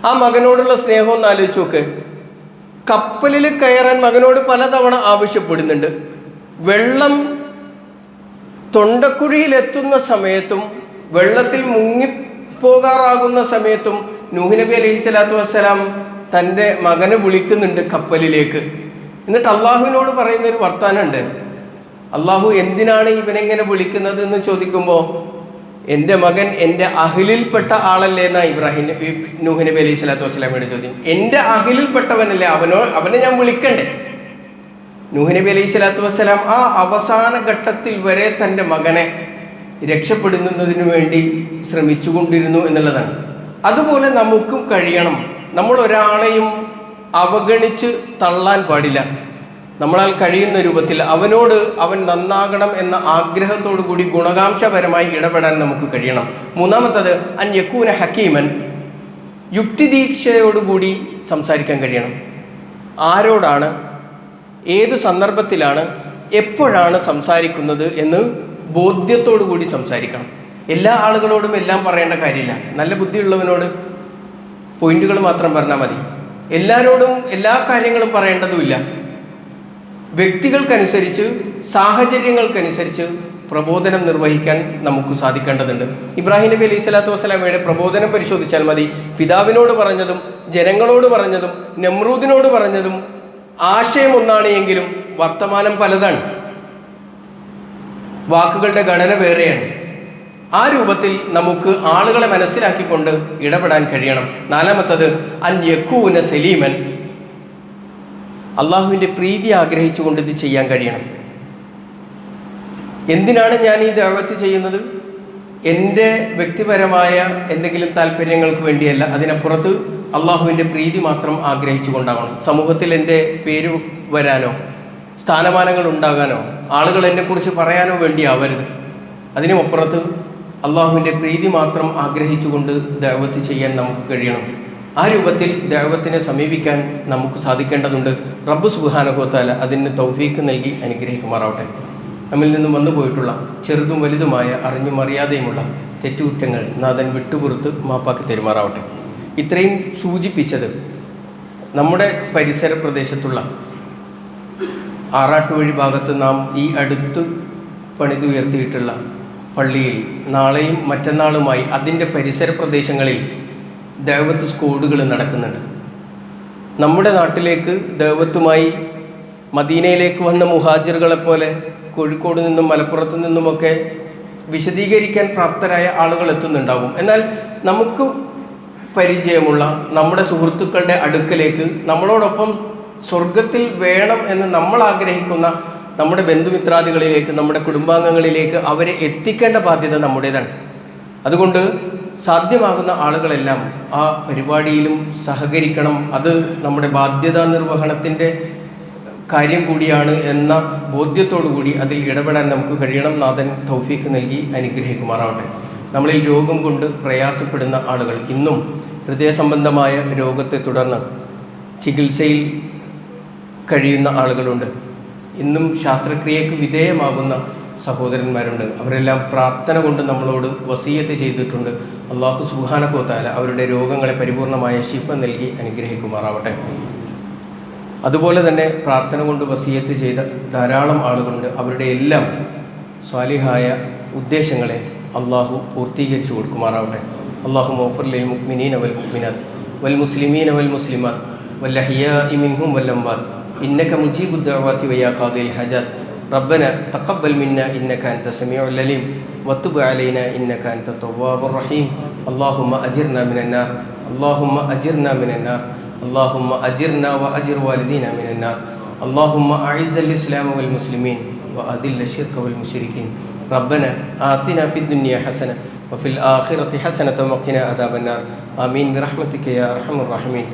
ആ മകനോടുള്ള സ്നേഹം ഒന്ന് ആലോചിച്ച് നോക്ക്. കപ്പലിൽ കയറാൻ മകനോട് പലതവണ ആവശ്യപ്പെടുന്നുണ്ട്. വെള്ളം തൊണ്ടക്കുഴിയിലെത്തുന്ന സമയത്തും വെള്ളത്തിൽ മുങ്ങിപ്പോകാറാകുന്ന സമയത്തും നൂഹ് നബി അലൈഹി സ്വലാത്തു വസ്സലാം തൻ്റെ മകനെ വിളിക്കുന്നുണ്ട് കപ്പലിലേക്ക്. എന്നിട്ട് അള്ളാഹുവിനോട് പറയുന്നൊരു വർത്താനമുണ്ട്. അള്ളാഹു എന്തിനാണ് ഇവനെങ്ങനെ വിളിക്കുന്നത് എന്ന് ചോദിക്കുമ്പോൾ, എൻ്റെ മകൻ എൻ്റെ അഹിലിൽപ്പെട്ട ആളല്ലേ എന്നാ നൂഹ് നബി അലൈഹി സ്വലാത്തു വസ്സലാമയുടെ ചോദ്യം. എൻ്റെ അഹിലിൽപ്പെട്ടവനല്ലേ, അവനെ ഞാൻ വിളിക്കണ്ടേ? നൂഹ് നബി അലൈഹി സ്വലാത്തു വസ്സലാം ആ അവസാന ഘട്ടത്തിൽ വരെ തൻ്റെ മകനെ രക്ഷപ്പെടുന്നതിന് വേണ്ടി ശ്രമിച്ചുകൊണ്ടിരുന്നു എന്നുള്ളതാണ്. അതുപോലെ നമുക്കും കഴിയണം. നമ്മൾ ഒരാളെയും അവഗണിച്ച് തള്ളാൻ പാടില്ല. നമ്മളാൽ കഴിയുന്ന രൂപത്തിൽ അവൻ നന്നാകണം എന്ന ആഗ്രഹത്തോടു കൂടി ഗുണകാംശപരമായി ഇടപെടാൻ നമുക്ക് കഴിയണം. മൂന്നാമത്തത് അൻ യകൂന ഹക്കീമൻ, യുക്തിദീക്ഷയോടുകൂടി സംസാരിക്കാൻ കഴിയണം. ആരോടാണ്, ഏത് സന്ദർഭത്തിലാണ്, എപ്പോഴാണ് സംസാരിക്കുന്നത് എന്ന് ബോധ്യത്തോടു കൂടി സംസാരിക്കണം. എല്ലാ ആളുകളോടും എല്ലാം പറയേണ്ട കാര്യമില്ല. നല്ല ബുദ്ധിയുള്ളവനോട് പോയിന്റുകൾ മാത്രം പറഞ്ഞാൽ മതി. എല്ലാവരോടും എല്ലാ കാര്യങ്ങളും പറയേണ്ടതുമില്ല. വ്യക്തികൾക്കനുസരിച്ച്, സാഹചര്യങ്ങൾക്കനുസരിച്ച് പ്രബോധനം നിർവഹിക്കാൻ നമുക്ക് സാധിക്കേണ്ടതുണ്ട്. ഇബ്രാഹിം നബി അലൈഹി സ്വലാത്തു വസ്സലാമയുടെ പ്രബോധനം പരിശോധിച്ചാൽ മതി. പിതാവിനോട് പറഞ്ഞതും ജനങ്ങളോട് പറഞ്ഞതും നമ്രൂദിനോട് പറഞ്ഞതും ആശയം ഒന്നാണ് എങ്കിലും വർത്തമാനം പലതാണ്, വാക്കുകളുടെ ഘടന വേറെയാണ്. ആ രൂപത്തിൽ നമുക്ക് ആളുകളെ മനസ്സിലാക്കിക്കൊണ്ട് ഇടപെടാൻ കഴിയണം. നാലാമത്തത് അൻ യകൂന സലീമൻ, അള്ളാഹുവിൻ്റെ പ്രീതി ആഗ്രഹിച്ചുകൊണ്ട് ഇത് ചെയ്യാൻ കഴിയണം. എന്തിനാണ് ഞാൻ ഈ ദഅവത്ത് ചെയ്യുന്നത്? എൻ്റെ വ്യക്തിപരമായ എന്തെങ്കിലും താല്പര്യങ്ങൾക്ക് വേണ്ടിയല്ല. അതിനപ്പുറത്ത് അള്ളാഹുവിൻ്റെ പ്രീതി മാത്രം ആഗ്രഹിച്ചുകൊണ്ടാകണം. സമൂഹത്തിൽ എൻ്റെ പേര് വരാനോ സ്ഥാനമാനങ്ങൾ ഉണ്ടാകാനോ ആളുകൾ എന്നെക്കുറിച്ച് പറയാനോ വേണ്ടിയാവരുത്. അതിനുമപ്പുറത്ത് അള്ളാഹുവിൻ്റെ പ്രീതി മാത്രം ആഗ്രഹിച്ചുകൊണ്ട് ദഅവത്ത് ചെയ്യാൻ നമുക്ക് കഴിയണം. ആ രൂപത്തിൽ ദഅവത്തിനെ സമീപിക്കാൻ നമുക്ക് സാധിക്കേണ്ടതുണ്ട്. റബ്ബ് സുബ്ഹാനഹു വ തആല അതിന് തൗഫീക്ക് നൽകി അനുഗ്രഹിക്കുമാറാവട്ടെ. നമ്മിൽ നിന്നും വന്നു പോയിട്ടുള്ള ചെറുതും വലുതുമായ അറിഞ്ഞും അറിയാതെയുമുള്ള തെറ്റുകുറ്റങ്ങൾ നാഥൻ വിട്ടുപുറത്ത് മാപ്പാക്കി തരുമാറാവട്ടെ. ഇത്രയും സൂചിപ്പിച്ചത് നമ്മുടെ പരിസര പ്രദേശത്തുള്ള ആറാട്ടുവഴി ഭാഗത്ത് നാം ഈ അടുത്ത് പണിതുയർത്തിയിട്ടുള്ള പള്ളിയിൽ നാളെയും മറ്റന്നാളുമായി അതിൻ്റെ പരിസര പ്രദേശങ്ങളിൽ ദഅവത്ത് സ്ക്വാഡുകൾ നടക്കുന്നുണ്ട്. നമ്മുടെ നാട്ടിലേക്ക് ദഅവത്തുമായി മദീനയിലേക്ക് വന്ന മുഹാജിറുകളെപ്പോലെ കോഴിക്കോട് നിന്നും മലപ്പുറത്ത് നിന്നുമൊക്കെ വിശദീകരിക്കാൻ പ്രാപ്തരായ ആളുകൾ എത്തുന്നുണ്ടാകും. എന്നാൽ നമുക്ക് പരിചയമുള്ള നമ്മുടെ സുഹൃത്തുക്കളുടെ അടുക്കലേക്ക് നമ്മളോടൊപ്പം സ്വർഗത്തിൽ വേണം എന്ന് നമ്മൾ ആഗ്രഹിക്കുന്ന നമ്മുടെ ബന്ധുമിത്രാദികളിലേക്ക്, നമ്മുടെ കുടുംബാംഗങ്ങളിലേക്ക് അവരെ എത്തിക്കേണ്ട ബാധ്യത നമ്മുടേതാണ്. അതുകൊണ്ട് സാധ്യമാകുന്ന ആളുകളെല്ലാം ആ പരിപാടിയിലും സഹകരിക്കണം. അത് നമ്മുടെ ബാധ്യതാ നിർവഹണത്തിൻ്റെ കാര്യം കൂടിയാണ് എന്ന ബോധ്യത്തോടു കൂടി അതിൽ ഇടപെടാൻ നമുക്ക് കഴിയണം. നാഥൻ തൗഫീക്ക് നൽകി അനുഗ്രഹിക്കുമാറാവട്ടെ. നമ്മളിൽ രോഗം കൊണ്ട് പ്രയാസപ്പെടുന്ന ആളുകൾ, ഇന്നും ഹൃദയ സംബന്ധമായ രോഗത്തെ തുടർന്ന് ചികിത്സയിൽ കഴിയുന്ന ആളുകളുണ്ട്. ഇന്നും ശാസ്ത്രക്രിയക്ക് വിധേയമാകുന്ന സഹോദരന്മാരുണ്ട്. അവരെല്ലാം പ്രാർത്ഥന കൊണ്ട് നമ്മളോട് വസീയത്ത് ചെയ്തിട്ടുണ്ട്. അല്ലാഹു സുബ്ഹാനഹു വ തആല അവരുടെ രോഗങ്ങളെ പരിപൂർണമായ ശിഫ നൽകി അനുഗ്രഹിക്കുമാറാവട്ടെ. അതുപോലെ തന്നെ പ്രാർത്ഥന കൊണ്ട് വസീയത്ത് ചെയ്ത ധാരാളം ആളുകളുണ്ട്. അവരുടെ എല്ലാം സ്വാലിഹായ ഉദ്ദേശങ്ങളെ അള്ളാഹു പൂർത്തീകരിച്ചു കൊടുക്കുമാറാവട്ടെ. അല്ലാഹു മഗ്ഫിർ ലിൽ മുഅ്മിനീന വൽ മുഅ്മിനാത്ത് വൽ മുസ്ലിമീന വൽ മുസ്ലിമാത്ത് വൽ അഹ്യാഇ മിൻഹും വൽ അംവാത്ത് ഇന്നക മുജീബുദ് ദഅവാതി വയാ ഖാദിൽ ഹജാത്ത് ربنا تقبل منا إنك أنت السميع العليم وتب علينا إنك أنت التواب الرحيم اللهم أجرنا من النار اللهم أجرنا من النار اللهم أجرنا وأجر والدينا من النار اللهم أعز الإسلام والمسلمين وأذل الشرك والمشركين ربنا آتنا في الدنيا حسنة وفي الآخرة حسنة وقنا عذاب النار آمين برحمتك يا أرحم الراحمين.